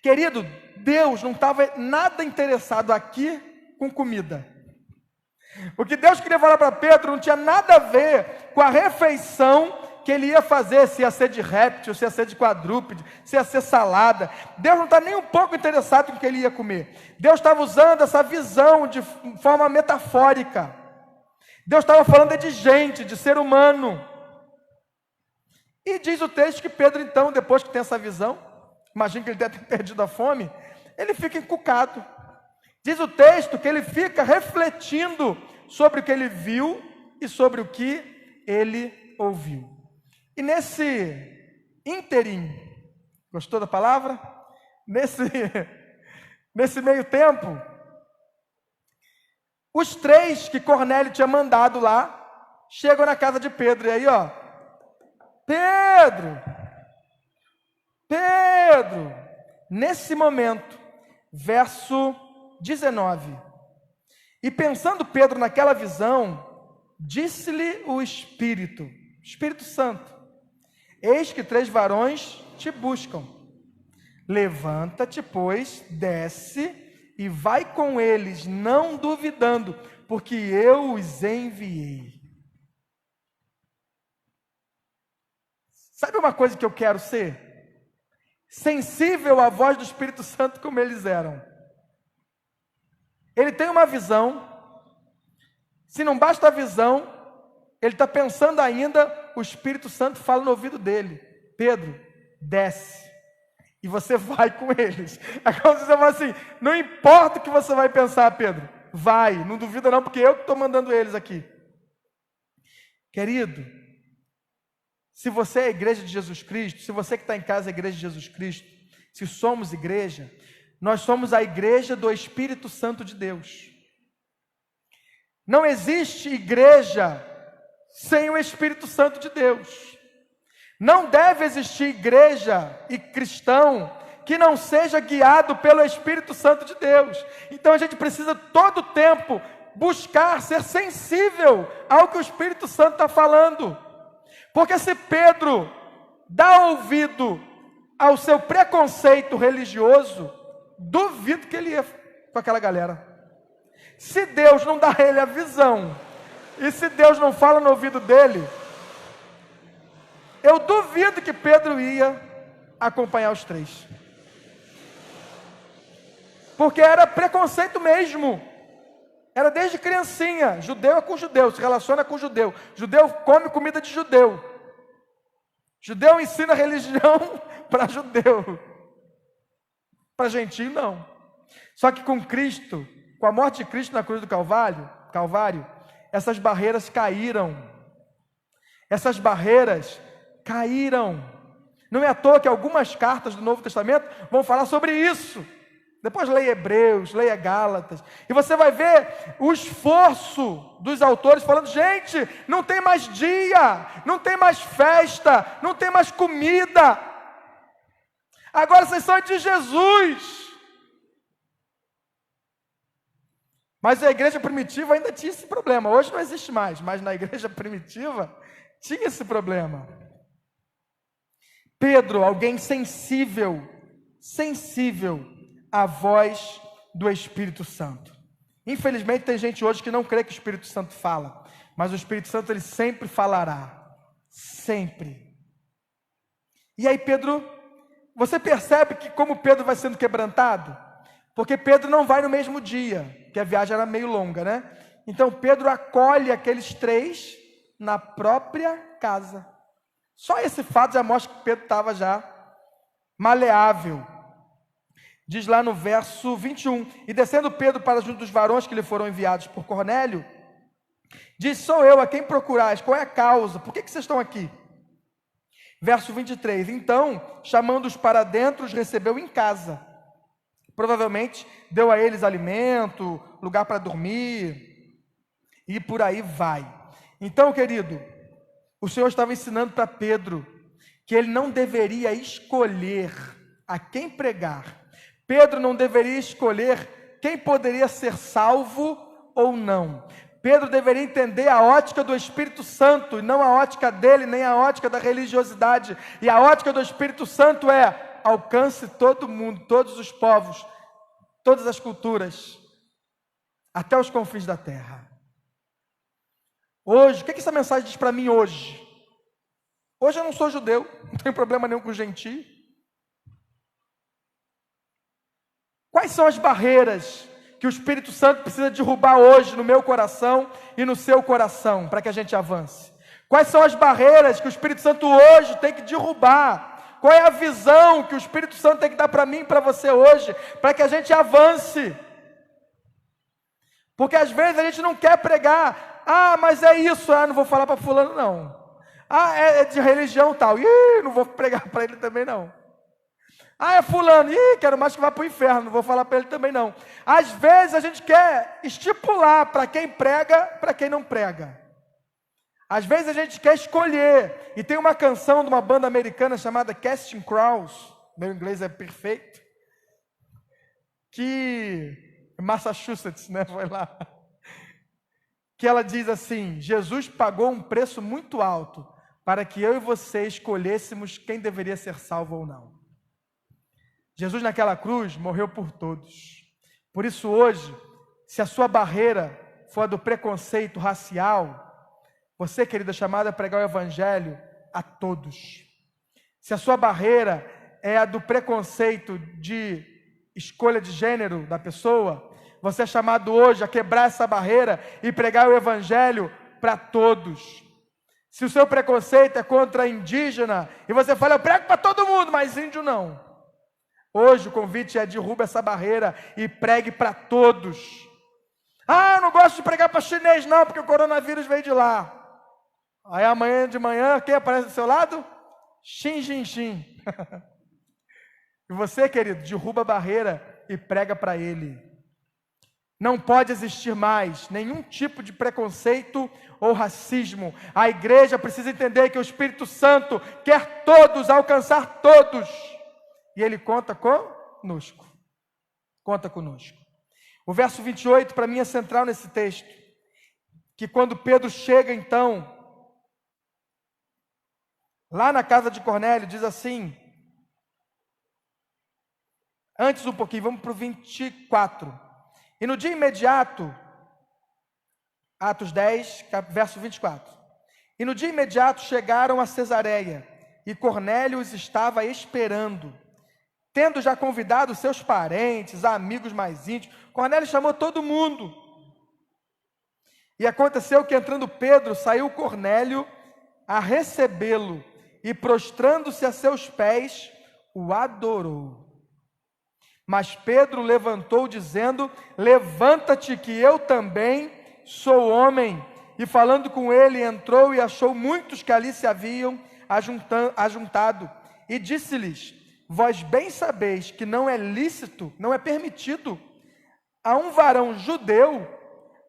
Querido, Deus não estava nada interessado aqui com comida. O que Deus queria falar para Pedro não tinha nada a ver com a refeição que ele ia fazer, se ia ser de réptil, se ia ser de quadrúpede, se ia ser salada. Deus não está nem um pouco interessado no que ele ia comer. Deus estava usando essa visão de forma metafórica. Deus estava falando de gente, de ser humano. E diz o texto que Pedro, então, depois que tem essa visão, imagina que ele deve ter perdido a fome, ele fica encucado. Diz o texto que ele fica refletindo sobre o que ele viu e sobre o que ele ouviu. E nesse ínterim, gostou da palavra? Nesse meio tempo, os três que Cornélio tinha mandado lá, chegam na casa de Pedro, e aí ó, Pedro, nesse momento, verso 19, e pensando Pedro naquela visão, disse-lhe o Espírito Santo, eis que 3 varões te buscam, levanta-te, pois, desce e vai com eles, não duvidando, porque eu os enviei. Sabe uma coisa que eu quero ser? Sensível à voz do Espírito Santo como eles eram. Ele tem uma visão, se não basta a visão, Ele está pensando ainda, o Espírito Santo fala no ouvido dele: Pedro, desce. E você vai com eles. Aí quando você fala assim, não importa o que você vai pensar, Pedro, vai, não duvida não, porque eu que estou mandando eles aqui. Querido, se você é a igreja de Jesus Cristo, se você que está em casa é a igreja de Jesus Cristo, se somos igreja, nós somos a igreja do Espírito Santo de Deus. Não existe igreja sem o Espírito Santo de Deus. Não deve existir igreja e cristão que não seja guiado pelo Espírito Santo de Deus. Então a gente precisa todo o tempo buscar ser sensível ao que o Espírito Santo está falando. Porque se Pedro dá ouvido ao seu preconceito religioso, duvido que ele ia com aquela galera. Se Deus não dá a ele a visão, e se Deus não fala no ouvido dele, eu duvido que Pedro ia acompanhar os três. Porque era preconceito mesmo. Era desde criancinha. Judeu é com judeu, se relaciona com judeu. Judeu come comida de judeu. Judeu ensina religião para judeu. Para gentio, não. Só que com Cristo, com a morte de Cristo na cruz do Calvário, essas barreiras caíram. Essas barreiras caíram. Não é à toa que algumas cartas do Novo Testamento vão falar sobre isso. Depois leia Hebreus, leia Gálatas, e você vai ver o esforço dos autores falando: gente, não tem mais dia, não tem mais festa, não tem mais comida, agora vocês são de Jesus. Mas a igreja primitiva ainda tinha esse problema. Hoje não existe mais, mas na igreja primitiva tinha esse problema. Pedro, alguém sensível à voz do Espírito Santo. Infelizmente tem gente hoje que não crê que o Espírito Santo fala, mas o Espírito Santo ele sempre falará, sempre. E aí Pedro, você percebe que como Pedro vai sendo quebrantado? Porque Pedro não vai no mesmo dia, que a viagem era meio longa, né? Então Pedro acolhe aqueles três na própria casa. Só esse fato já mostra que Pedro estava já maleável. Diz lá no verso 21, e descendo Pedro para junto dos varões que lhe foram enviados por Cornélio, diz: sou eu a quem procurais, qual é a causa, por que vocês estão aqui? Verso 23, então, chamando-os para dentro, os recebeu em casa, provavelmente deu a eles alimento, lugar para dormir, e por aí vai. Então, querido, o Senhor estava ensinando para Pedro, que ele não deveria escolher a quem pregar. Pedro não deveria escolher quem poderia ser salvo ou não. Pedro deveria entender a ótica do Espírito Santo, e não a ótica dele, nem a ótica da religiosidade. E a ótica do Espírito Santo é: alcance todo mundo, todos os povos, todas as culturas, até os confins da terra. Hoje, o que essa mensagem diz para mim hoje? Hoje eu não sou judeu, não tenho problema nenhum com gentio. Quais são as barreiras que o Espírito Santo precisa derrubar hoje no meu coração e no seu coração, para que a gente avance? Quais são as barreiras que o Espírito Santo hoje tem que derrubar? Qual é a visão que o Espírito Santo tem que dar para mim e para você hoje, para que a gente avance? Porque às vezes a gente não quer pregar: ah, mas é isso, não vou falar para fulano não. Ah, é de religião tal, não vou pregar para ele também não. Ah, é fulano, quero mais que vá para o inferno, não vou falar para ele também não. Às vezes a gente quer estipular para quem prega, para quem não prega. Às vezes a gente quer escolher, e tem uma canção de uma banda americana chamada Casting Crowns, meu inglês é perfeito, que Massachusetts, né, foi lá, que ela diz assim: Jesus pagou um preço muito alto para que eu e você escolhêssemos quem deveria ser salvo ou não. Jesus naquela cruz morreu por todos. Por isso hoje, se a sua barreira for a do preconceito racial, você, querida, é chamada a pregar o evangelho a todos. Se a sua barreira é a do preconceito de escolha de gênero da pessoa, você é chamado hoje a quebrar essa barreira e pregar o evangelho para todos. Se o seu preconceito é contra indígena, e você fala, eu prego para todo mundo, mas índio não. Hoje o convite é: derruba essa barreira e pregue para todos. Ah, eu não gosto de pregar para chinês não, porque o coronavírus veio de lá. Aí amanhã de manhã, quem aparece do seu lado? Xin, xin, xin. E você, querido, derruba a barreira e prega para ele. Não pode existir mais nenhum tipo de preconceito ou racismo. A igreja precisa entender que o Espírito Santo quer todos, alcançar todos. E ele conta conosco. Conta conosco. O verso 28 para mim é central nesse texto. Que quando Pedro chega então, lá na casa de Cornélio, diz assim. Antes um pouquinho, vamos para o 24. E no dia imediato, Atos 10, verso 24. E no dia imediato chegaram a Cesareia, e Cornélio os estava esperando, tendo já convidado seus parentes, amigos mais íntimos. Cornélio chamou todo mundo. E aconteceu que, entrando Pedro, saiu Cornélio a recebê-lo, e prostrando-se a seus pés, o adorou. Mas Pedro levantou, dizendo: levanta-te, que eu também sou homem. E falando com ele, entrou e achou muitos que ali se haviam ajuntado. E disse-lhes: vós bem sabeis que não é lícito, não é permitido a um varão judeu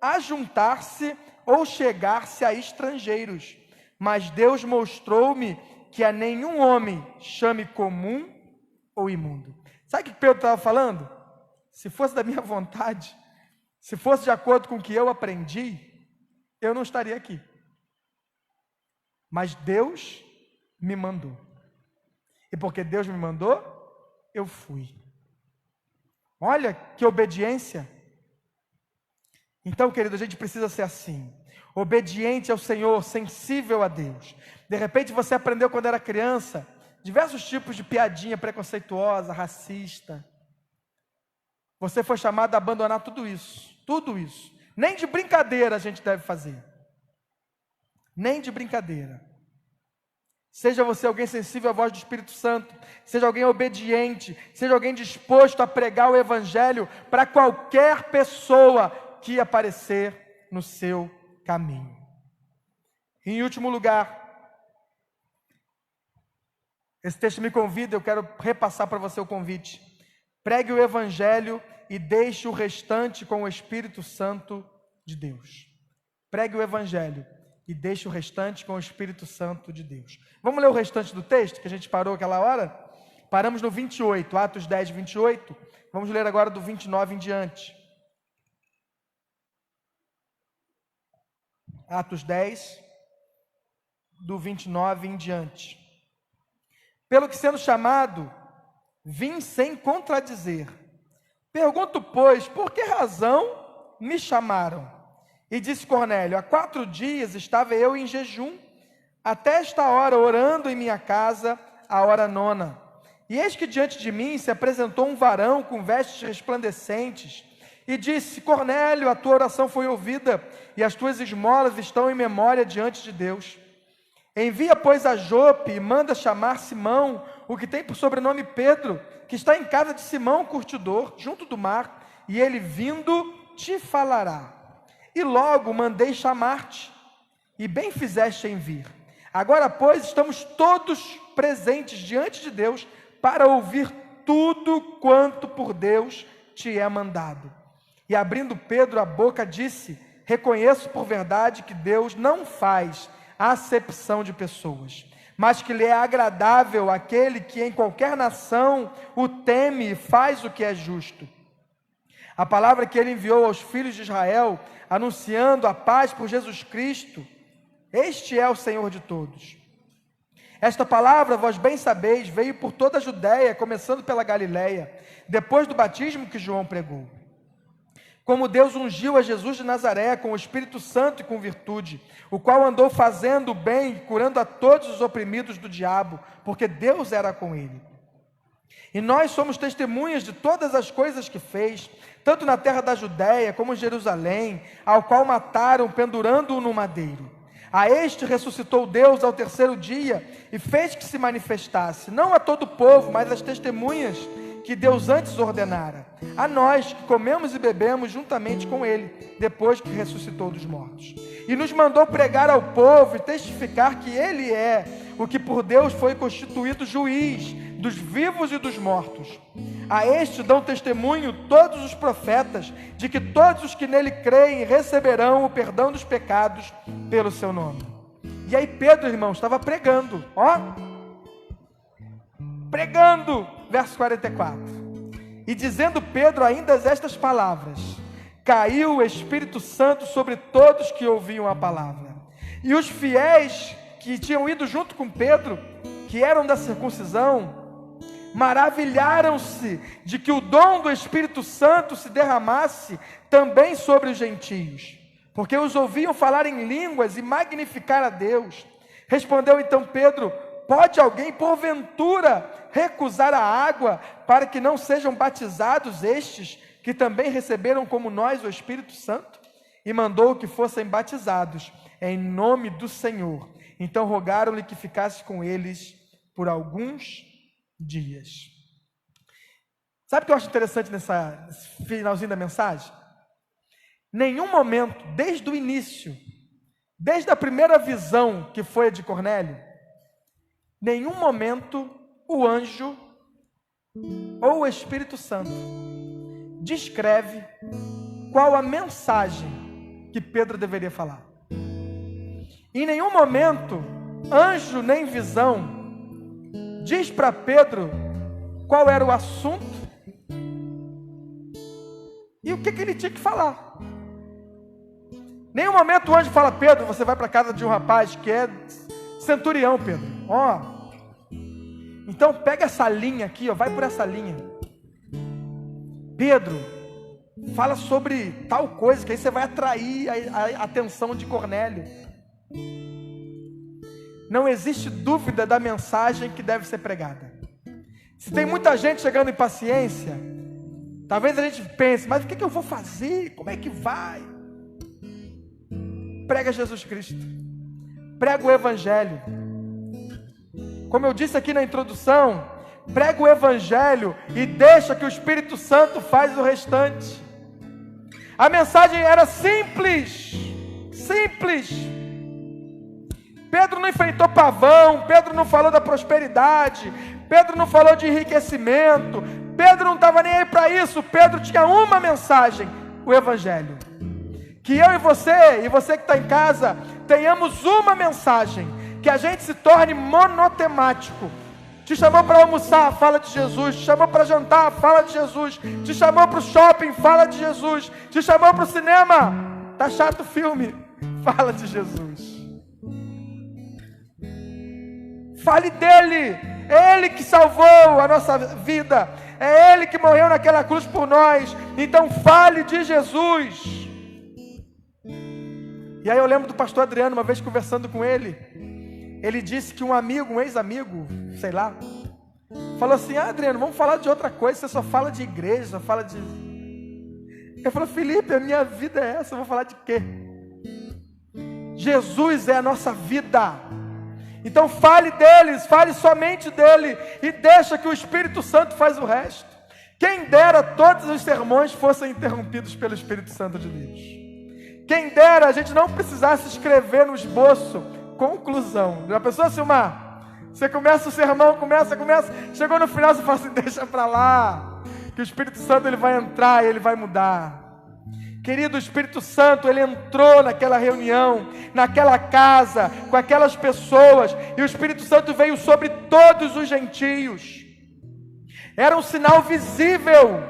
ajuntar-se ou chegar-se a estrangeiros. Mas Deus mostrou-me que a nenhum homem chame comum ou imundo. Sabe o que Pedro estava falando? Se fosse da minha vontade, se fosse de acordo com o que eu aprendi, eu não estaria aqui. Mas Deus me mandou. E porque Deus me mandou, eu fui. Olha que obediência. Então, querido, a gente precisa ser assim. Obediente ao Senhor, sensível a Deus. De repente você aprendeu quando era criança diversos tipos de piadinha preconceituosa, racista. Você foi chamado a abandonar tudo isso. Tudo isso. Nem de brincadeira a gente deve fazer. Nem de brincadeira. Seja você alguém sensível à voz do Espírito Santo. Seja alguém obediente. Seja alguém disposto a pregar o Evangelho para qualquer pessoa que aparecer no seu caminho. E em último lugar, esse texto me convida, eu quero repassar para você o convite. Pregue o Evangelho e deixe o restante com o Espírito Santo de Deus. Pregue o Evangelho e deixe o restante com o Espírito Santo de Deus. Vamos ler o restante do texto, que a gente parou aquela hora? Paramos no 28, Atos 10, 28. Vamos ler agora do 29 em diante. Atos 10, do 29 em diante. Pelo que, sendo chamado, vim sem contradizer. Pergunto, pois, por que razão me chamaram? E disse Cornélio: há 4 dias estava eu em jejum, até esta hora, orando em minha casa, a hora 9. E eis que diante de mim se apresentou um varão com vestes resplandecentes, e disse: Cornélio, a tua oração foi ouvida, e as tuas esmolas estão em memória diante de Deus. Envia, pois, a Jope e manda chamar Simão, o que tem por sobrenome Pedro, que está em casa de Simão, curtidor, junto do mar, e ele vindo te falará. E logo mandei chamar-te, e bem fizeste em vir. Agora, pois, estamos todos presentes diante de Deus para ouvir tudo quanto por Deus te é mandado. E abrindo Pedro a boca, disse: reconheço por verdade que Deus não faz acepção de pessoas, mas que lhe é agradável aquele que em qualquer nação o teme e faz o que é justo. A palavra que ele enviou aos filhos de Israel, anunciando a paz por Jesus Cristo, este é o Senhor de todos. Esta palavra, vós bem sabeis, veio por toda a Judéia, começando pela Galiléia, depois do batismo que João pregou. Como Deus ungiu a Jesus de Nazaré com o Espírito Santo e com virtude, o qual andou fazendo o bem, curando a todos os oprimidos do diabo, porque Deus era com ele. E nós somos testemunhas de todas as coisas que fez, tanto na terra da Judéia como em Jerusalém, ao qual mataram, pendurando-o no madeiro. A este ressuscitou Deus ao terceiro dia e fez que se manifestasse, não a todo o povo, mas às testemunhas que Deus antes ordenara, a nós que comemos e bebemos juntamente com ele, depois que ressuscitou dos mortos. E nos mandou pregar ao povo e testificar que ele é o que por Deus foi constituído juiz dos vivos e dos mortos. A este dão testemunho todos os profetas, de que todos os que nele creem receberão o perdão dos pecados pelo seu nome. E aí Pedro, irmãos, estava pregando, pregando, verso 44, e dizendo Pedro ainda estas palavras, caiu o Espírito Santo sobre todos que ouviam a palavra, e os fiéis que tinham ido junto com Pedro, que eram da circuncisão, maravilharam-se de que o dom do Espírito Santo se derramasse também sobre os gentios, porque os ouviam falar em línguas e magnificar a Deus. Respondeu então Pedro, pode alguém porventura recusar a água para que não sejam batizados estes que também receberam como nós o Espírito Santo? E mandou que fossem batizados em nome do Senhor. Então rogaram-lhe que ficasse com eles por alguns dias. Sabe o que eu acho interessante nesse finalzinho da mensagem? Nenhum momento, desde o início, desde a primeira visão que foi a de Cornélio, nenhum momento o anjo ou o Espírito Santo descreve qual a mensagem que Pedro deveria falar. Em nenhum momento, anjo nem visão diz para Pedro qual era o assunto e o que ele tinha que falar. Nenhum momento o anjo fala, Pedro, você vai para a casa de um rapaz que é centurião, Pedro. Então pega essa linha aqui, vai por essa linha. Pedro, fala sobre tal coisa, que aí você vai atrair a atenção de Cornélio. Não existe dúvida da mensagem que deve ser pregada. Se tem muita gente chegando em paciência, talvez a gente pense, mas o que eu vou fazer? Como é que vai? Prega Jesus Cristo. Prega o Evangelho. Como eu disse aqui na introdução, prega o Evangelho e deixa que o Espírito Santo faz o restante. A mensagem era simples. Simples. Pedro não enfrentou pavão, Pedro não falou da prosperidade, Pedro não falou de enriquecimento, Pedro não estava nem aí para isso. Pedro tinha uma mensagem, o Evangelho. Que eu e você que está em casa, tenhamos uma mensagem, que a gente se torne monotemático. Te chamou para almoçar, fala de Jesus. Te chamou para jantar, fala de Jesus. Te chamou para o shopping, fala de Jesus. Te chamou para o cinema, tá chato o filme, fala de Jesus. Fale dele, é ele que salvou a nossa vida, é ele que morreu naquela cruz por nós. Então fale de Jesus. E aí eu lembro do pastor Adriano, uma vez conversando com ele, ele disse que um amigo, um ex-amigo, sei lá, falou assim, Adriano, vamos falar de outra coisa, você só fala de igreja, só fala de... Ele falou, Felipe, a minha vida é essa, eu vou falar de quê? Jesus é a nossa vida. Então fale deles, fale somente dele, e deixa que o Espírito Santo faz o resto. Quem dera todos os sermões fossem interrompidos pelo Espírito Santo de Deus. Quem dera a gente não precisasse escrever no esboço conclusão. Já pensou, Silmar? Você começa o sermão, começa, chegou no final, você fala assim, deixa para lá, que o Espírito Santo ele vai entrar e ele vai mudar. Querido, o Espírito Santo, ele entrou naquela reunião, naquela casa, com aquelas pessoas, e o Espírito Santo veio sobre todos os gentios. Era um sinal visível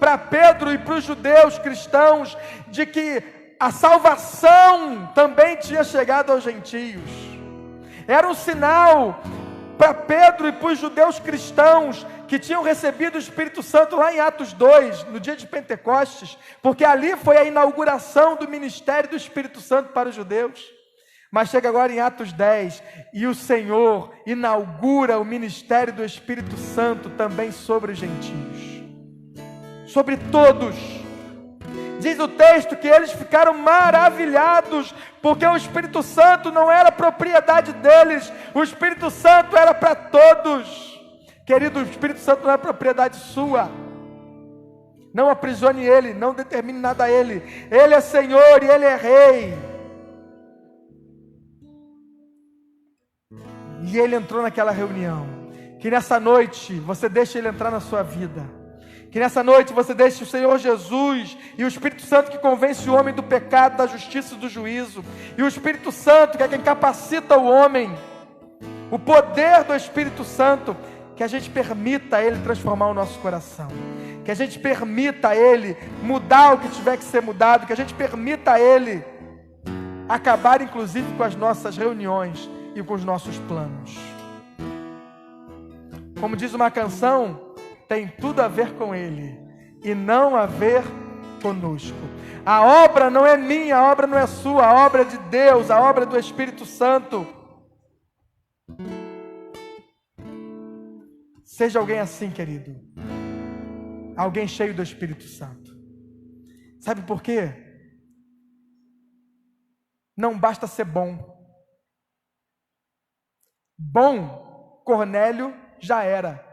para Pedro e para os judeus cristãos, de que a salvação também tinha chegado aos gentios. Era um sinal para Pedro e para os judeus cristãos, que tinham recebido o Espírito Santo lá em Atos 2, no dia de Pentecostes, porque ali foi a inauguração do ministério do Espírito Santo para os judeus. Mas chega agora em Atos 10, e o Senhor inaugura o ministério do Espírito Santo também sobre os gentios, sobre todos. diz o texto que eles ficaram maravilhados, porque o Espírito Santo não era propriedade deles, o Espírito Santo era para todos. Querido, o Espírito Santo não é propriedade sua. Não aprisione ele, não determine nada a ele. Ele é Senhor e ele é Rei. E ele entrou naquela reunião. Que nessa noite você deixe ele entrar na sua vida. Que nessa noite você deixe o Senhor Jesus e o Espírito Santo que convence o homem do pecado, da justiça e do juízo. E o Espírito Santo que é quem capacita o homem. O poder do Espírito Santo, que a gente permita ele transformar o nosso coração. Que a gente permita ele mudar o que tiver que ser mudado. Que a gente permita ele acabar inclusive com as nossas reuniões e com os nossos planos. Como diz uma canção, tem tudo a ver com ele e não a ver conosco. A obra não é minha, a obra não é sua, a obra é de Deus, a obra é do Espírito Santo. Seja alguém assim, querido. Alguém cheio do Espírito Santo. Sabe por quê? Não basta ser bom. Bom, Cornélio já era.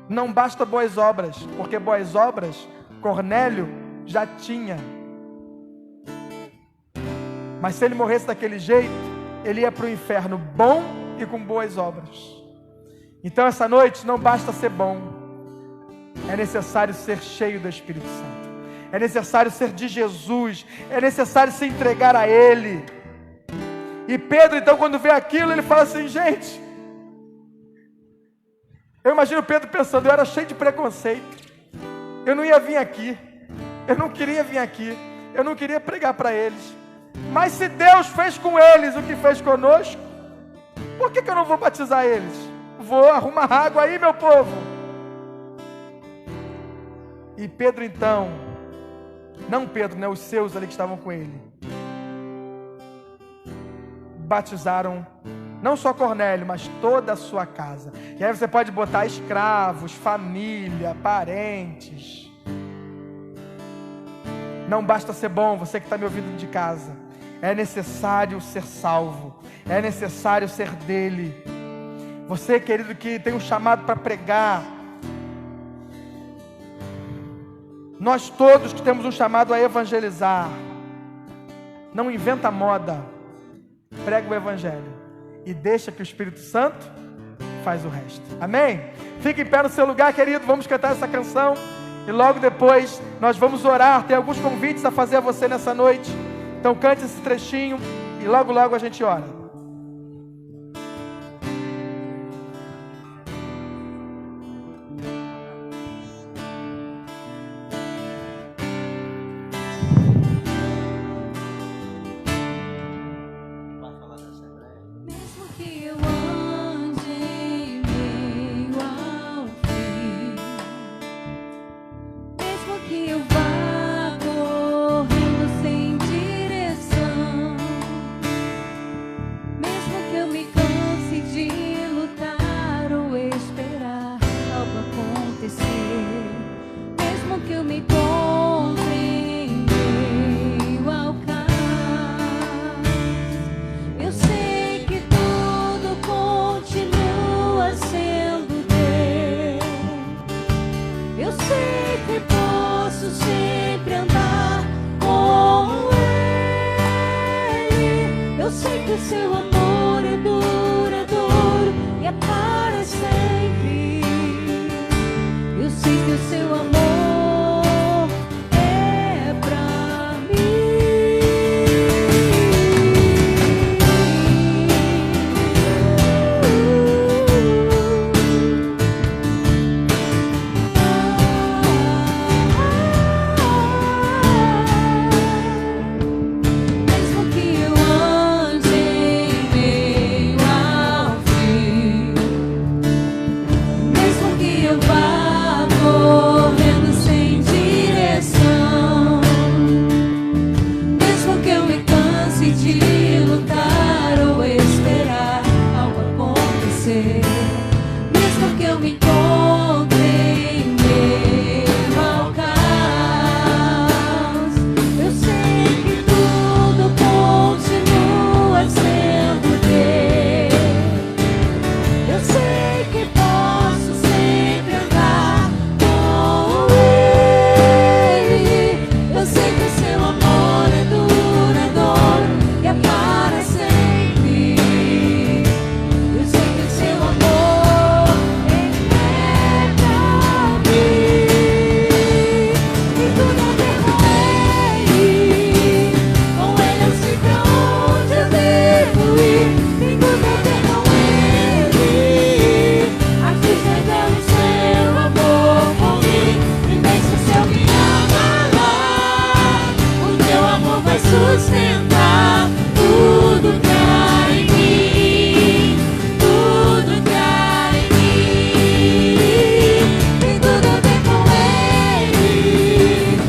Não basta boas obras, porque boas obras Cornélio já tinha. Mas se ele morresse daquele jeito, ele ia para o inferno bom e com boas obras. Então essa noite não basta ser bom, é necessário ser cheio do Espírito Santo, é necessário ser de Jesus, é necessário se entregar a Ele. E Pedro então, quando vê aquilo, ele fala assim: gente, eu imagino Pedro pensando, eu era cheio de preconceito, eu não ia vir aqui, eu não queria vir aqui, eu não queria pregar para eles, mas se Deus fez com eles o que fez conosco, por que eu não vou batizar eles? Vou arrumar água aí, meu povo. E Pedro então, não Pedro, né, os seus ali que estavam com ele, batizaram não só Cornélio, mas toda a sua casa. E aí você pode botar escravos, família, parentes. Não basta ser bom, você que está me ouvindo de casa. É necessário ser salvo, é necessário ser dele. Você, querido, que tem um chamado para pregar, nós todos que temos um chamado a evangelizar, não inventa moda, prega o evangelho e deixa que o Espírito Santo faz o resto. Amém? Fique em pé no seu lugar, querido, vamos cantar essa canção e logo depois nós vamos orar. Tem alguns convites a fazer a você nessa noite, então cante esse trechinho e logo logo a gente ora. Mesmo que eu ande sustentar tudo que há em mim, tudo que há em mim. Tem tudo a ver com Ele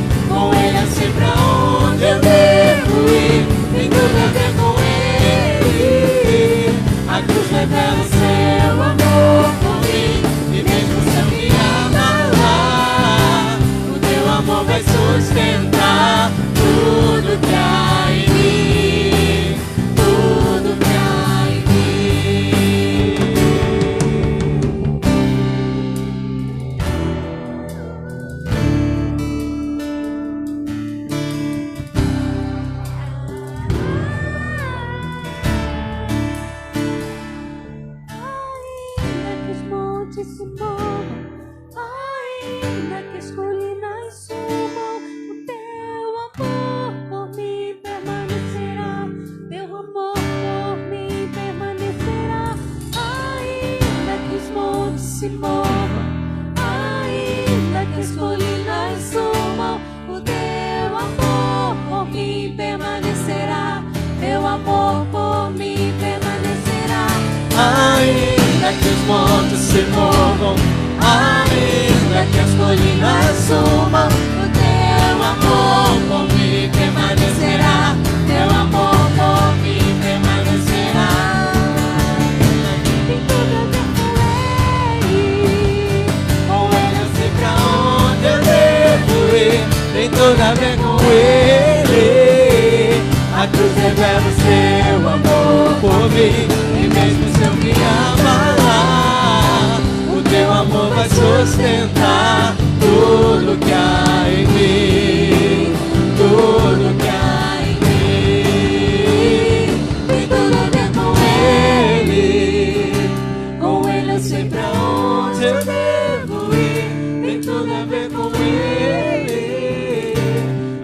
eu sei pra onde eu devo ir. Tem tudo a ver com Ele, a cruz revela o seu amor por mim. E mesmo se eu me abalar, o teu amor vai sustentar tudo que há em mim, tudo que há em mim. Ainda que os montes se movam, ainda que as colinas sumam, o teu amor por mim permanecerá. Teu amor por mim permanecerá. Ainda que os montes se movam, ainda que as colinas sumam, o teu amor por mim permanecerá. Teu amor por mim permanecerá. Ainda que os montes se movam, ainda que as colinas sumam, O teu amor por mim permanecerá. Teu amor por mim permanecerá. Tem tudo a ver com Ele eu sei pra onde eu devo ir. Tem tudo a ver com Ele, a cruz revela o seu amor por mim. E mesmo se eu me abalar, o teu amor vai sustentar tudo que há em mim, tudo que há em mim. Tem tudo a ver com Ele eu sei pra onde eu devo ir. Tem tudo a ver com Ele,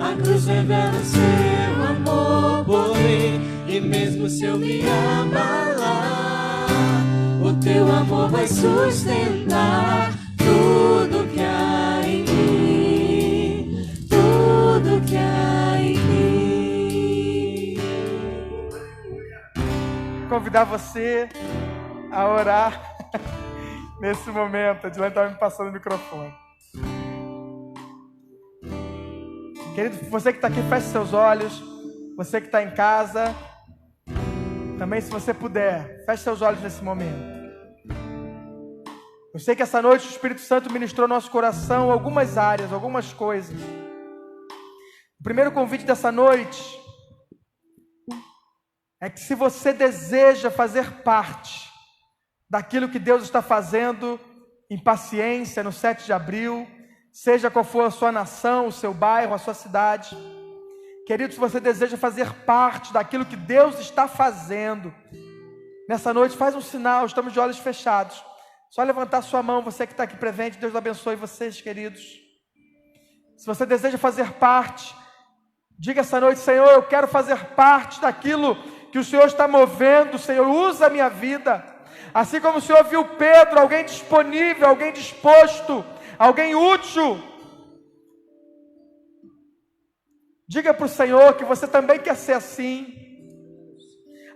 A cruz revela o seu amor por mim. E mesmo se eu me abalar, o teu amor vai sustentar tudo que há em mim, tudo que há em mim. Convidar você a orar nesse momento. A Dilane estava me passando o microfone. Querido, você que está aqui, feche seus olhos. Você que está em casa, também, se você puder, feche seus olhos nesse momento. Eu sei que essa noite o Espírito Santo ministrou no nosso coração algumas áreas, algumas coisas. O primeiro convite dessa noite é que, se você deseja fazer parte daquilo que Deus está fazendo em Paciência, no 7 de abril, seja qual for a sua nação, o seu bairro, a sua cidade, querido, se você deseja fazer parte daquilo que Deus está fazendo, nessa noite faz um sinal, estamos de olhos fechados. Só levantar sua mão, você que está aqui presente, Deus abençoe vocês, queridos. Se você deseja fazer parte, diga essa noite: Senhor, eu quero fazer parte daquilo que o Senhor está movendo. Senhor, usa a minha vida. Assim como o Senhor viu Pedro, alguém disponível, alguém disposto, alguém útil. Diga para o Senhor que você também quer ser assim.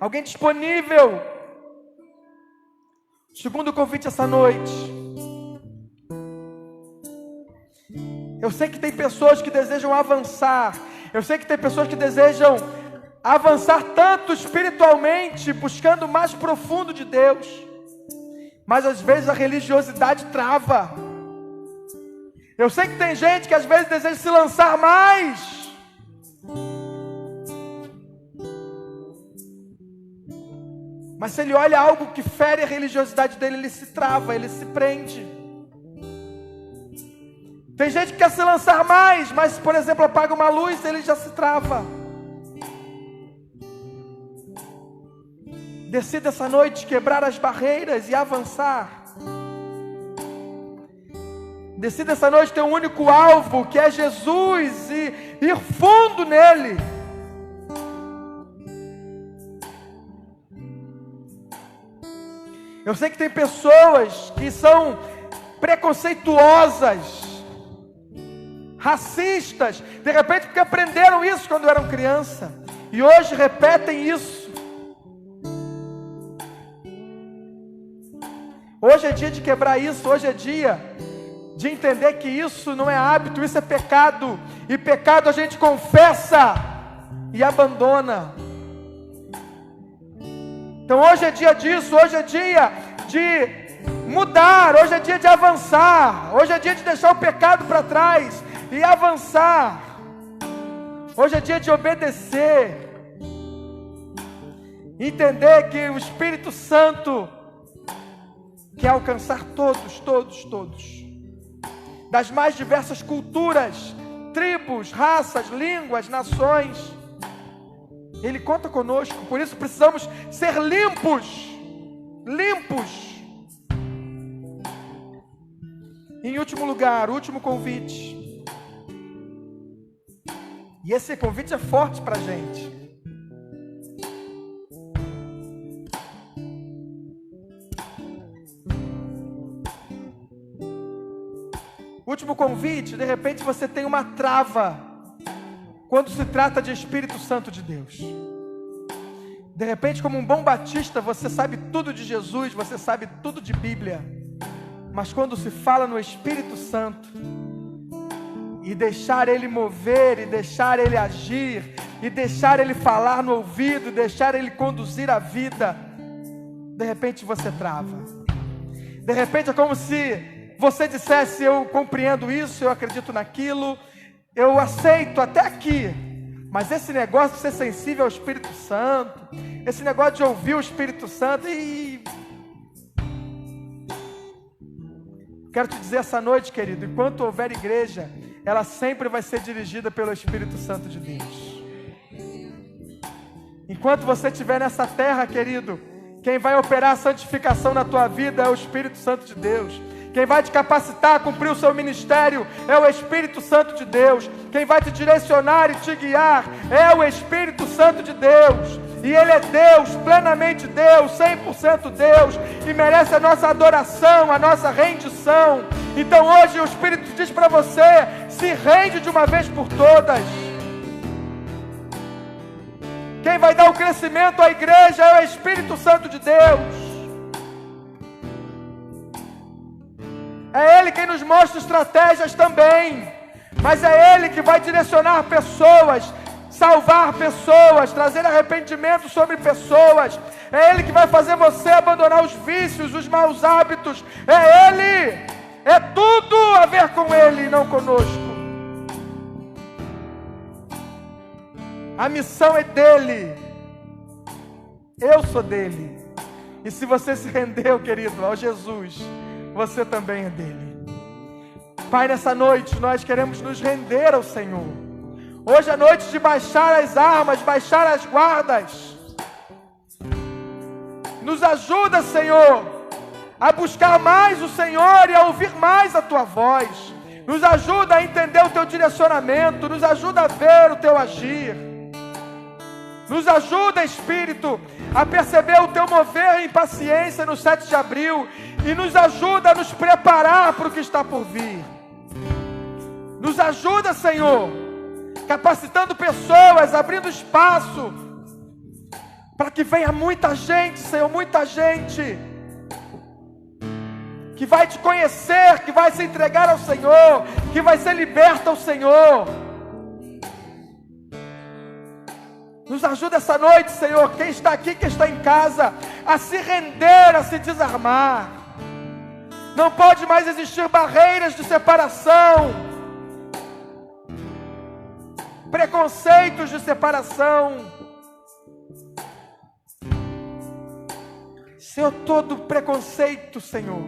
Alguém disponível. Segundo convite essa noite. Eu sei que tem pessoas que desejam avançar. Eu sei que tem pessoas que desejam avançar tanto espiritualmente, buscando o mais profundo de Deus. Mas às vezes a religiosidade trava. Eu sei que tem gente que às vezes deseja se lançar mais. Mas se ele olha algo que fere a religiosidade dele, ele se trava, ele se prende. Tem gente que quer se lançar mais, mas, por exemplo, apaga uma luz, ele já se trava. Decida essa noite quebrar as barreiras e avançar. Decida essa noite ter um único alvo, que é Jesus, e ir fundo nele. Eu sei que tem pessoas que são preconceituosas, racistas, de repente porque aprenderam isso quando eram criança. e hoje repetem isso. Hoje é dia de quebrar isso, hoje é dia de entender que isso não é hábito, isso é pecado, e pecado a gente confessa e abandona. Então hoje é dia disso, hoje é dia de mudar, hoje é dia de avançar, hoje é dia de deixar o pecado para trás e avançar. Hoje é dia de obedecer, entender que o Espírito Santo quer alcançar todos, das mais diversas culturas, tribos, raças, línguas, nações. Ele conta conosco, por isso precisamos ser limpos. Em último lugar, o último convite. E esse convite é forte para a gente. Último convite, de repente você tem uma trava quando se trata de Espírito Santo de Deus. De repente, como um bom batista, você sabe tudo de Jesus, você sabe tudo de Bíblia. Mas quando se fala no Espírito Santo, e deixar Ele mover, e deixar Ele agir, e deixar Ele falar no ouvido, e deixar Ele conduzir a vida, de repente você trava. De repente é como se você dissesse: eu compreendo isso, eu acredito naquilo, eu aceito até aqui, mas esse negócio de ser sensível ao Espírito Santo, esse negócio de ouvir o Espírito Santo, e quero te dizer essa noite, querido, enquanto houver igreja, ela sempre vai ser dirigida pelo Espírito Santo de Deus. Enquanto você estiver nessa terra, querido, quem vai operar a santificação na tua vida é o Espírito Santo de Deus. Quem vai te capacitar a cumprir o seu ministério é o Espírito Santo de Deus. Quem vai te direcionar e te guiar é o Espírito Santo de Deus. E Ele é Deus, plenamente Deus, 100% Deus, e merece a nossa adoração, a nossa rendição. Então hoje o Espírito diz para você: se rende de uma vez por todas. Quem vai dar o crescimento à igreja é o Espírito Santo de Deus. É Ele quem nos mostra estratégias também, mas é Ele que vai direcionar pessoas, salvar pessoas, trazer arrependimento sobre pessoas. É Ele que vai fazer você abandonar os vícios, os maus hábitos. É Ele, é tudo a ver com Ele e não conosco. A missão é dEle, eu sou dEle. E se você se rendeu, querido, ao Jesus, você também é dEle. Pai, nessa noite nós queremos nos render ao Senhor. Hoje é noite de baixar as armas, baixar as guardas. Nos ajuda, Senhor, a buscar mais o Senhor e a ouvir mais a Tua voz. Nos ajuda a entender o Teu direcionamento, nos ajuda a ver o Teu agir. Nos ajuda, Espírito, a perceber o Teu mover em paciência no 7 de abril. E nos ajuda a nos preparar para o que está por vir. Nos ajuda, Senhor, capacitando pessoas, abrindo espaço, para que venha muita gente, Senhor, muita gente, que vai Te conhecer, que vai se entregar ao Senhor, que vai ser liberta ao Senhor. Nos ajuda essa noite, Senhor, quem está aqui, quem está em casa, a se render, a se desarmar. Não pode mais existir barreiras de separação, preconceitos de separação. Senhor, todo preconceito, Senhor,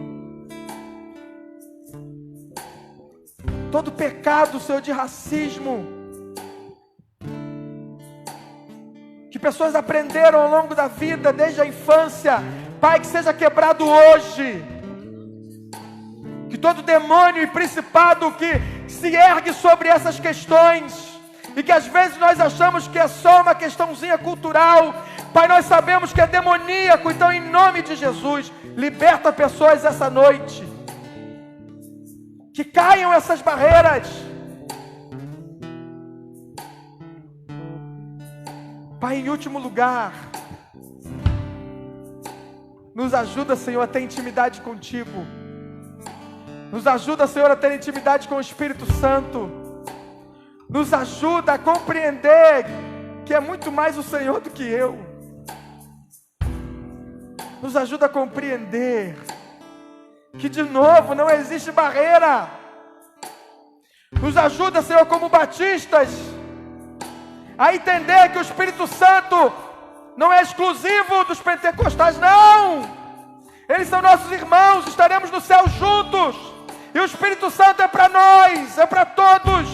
todo pecado, Senhor, de racismo, que pessoas aprenderam ao longo da vida, desde a infância, Pai, que seja quebrado hoje. Que todo demônio e principado que se ergue sobre essas questões, e que às vezes nós achamos que é só uma questãozinha cultural, Pai, nós sabemos que é demoníaco. Então, em nome de Jesus, liberta pessoas essa noite, que caiam essas barreiras. Pai, em último lugar, nos ajuda, Senhor, a ter intimidade contigo. Nos ajuda, Senhor, a ter intimidade com o Espírito Santo. Nos ajuda a compreender que é muito mais o Senhor do que eu. Nos ajuda a compreender que, de novo, não existe barreira. Nos ajuda, Senhor, como batistas, a entender que o Espírito Santo não é exclusivo dos pentecostais, não. Eles são nossos irmãos, estaremos no céu juntos. E o Espírito Santo é para nós, é para todos.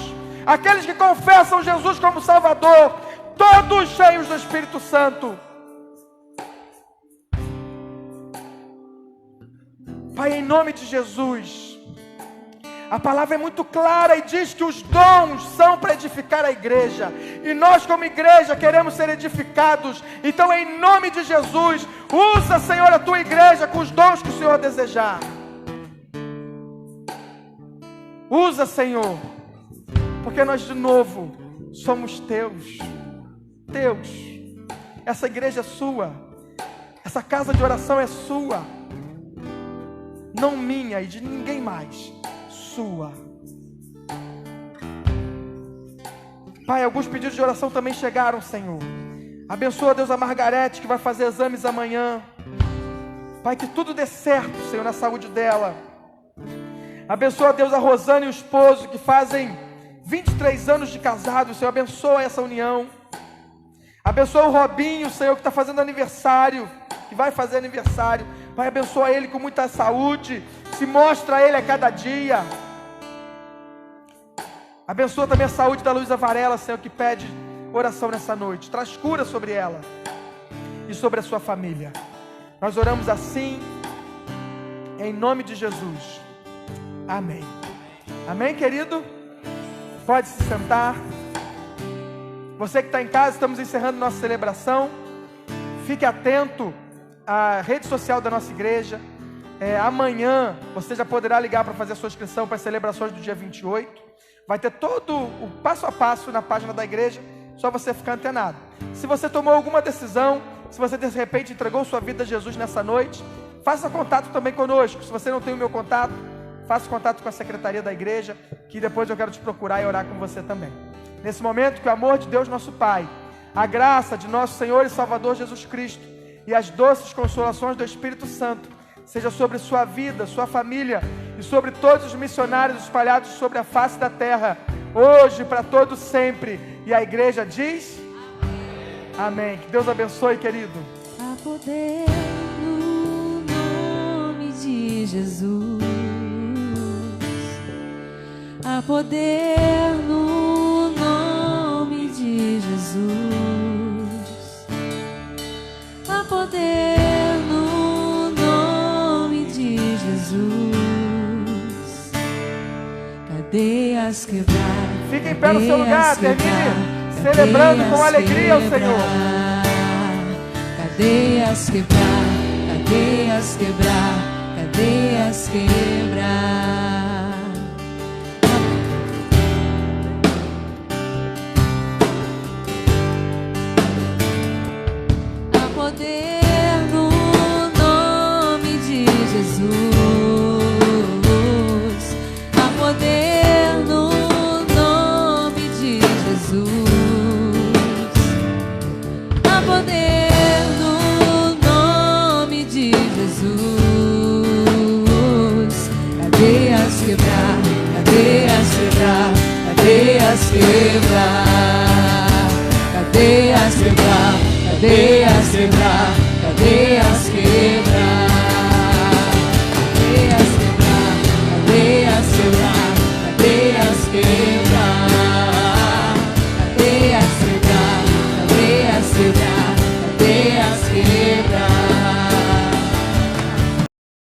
Aqueles que confessam Jesus como Salvador, todos cheios do Espírito Santo. Pai, em nome de Jesus, a palavra é muito clara e diz que os dons são para edificar a igreja. E nós, como igreja, queremos ser edificados. Então, em nome de Jesus, usa, Senhor, a tua igreja com os dons que o Senhor desejar. Usa, Senhor, porque nós, de novo, somos teus. Teus. Essa igreja é sua. Essa casa de oração é sua. Não minha e de ninguém mais. Sua. Pai, alguns pedidos de oração também chegaram, Senhor. Abençoa, Deus, a Margarete, que vai fazer exames amanhã. Pai, que tudo dê certo, Senhor, na saúde dela. Abençoa, Deus, a Rosana e o esposo, que fazem 23 anos de casado. Senhor, abençoa essa união. Abençoa o Robinho, Senhor, que está fazendo aniversário, que vai fazer aniversário. Pai, abençoa ele com muita saúde. Se mostra a ele a cada dia. Abençoa também a saúde da Luísa Varela, Senhor, que pede oração nessa noite. Traz cura sobre ela e sobre a sua família. Nós oramos assim, em nome de Jesus. Amém. Amém, querido? Pode se sentar. Você que está em casa, estamos encerrando nossa celebração. Fique atento à rede social da nossa igreja. Amanhã você já poderá ligar para fazer a sua inscrição para as celebrações do dia 28. Vai ter todo o passo a passo na página da igreja, só você ficar antenado. Se você tomou alguma decisão, se você de repente entregou sua vida a Jesus nessa noite, faça contato também conosco. Se você não tem o meu contato, faça contato com a secretaria da igreja, que depois eu quero te procurar e orar com você também. Nesse momento, que o amor de Deus nosso Pai, a graça de nosso Senhor e Salvador Jesus Cristo e as doces consolações do Espírito Santo seja sobre sua vida, sua família e sobre todos os missionários espalhados sobre a face da terra, hoje, para todos sempre. E a igreja diz: amém. Que Deus abençoe, querido. Há poder no nome de Jesus. Há poder no nome de Jesus. Há poder no nome de Jesus. Cadeias quebrar. Fique em pé no seu lugar, termine celebrando com alegria ao Senhor. Cadeias quebrar, cadeias quebrar, cadeias quebrar. Há poder no nome de Jesus. Há poder no nome de Jesus. Há poder no nome de Jesus. Cadeias quebrar, cadeias quebrar, cadeias quebrar, cadeias quebrar, cadeias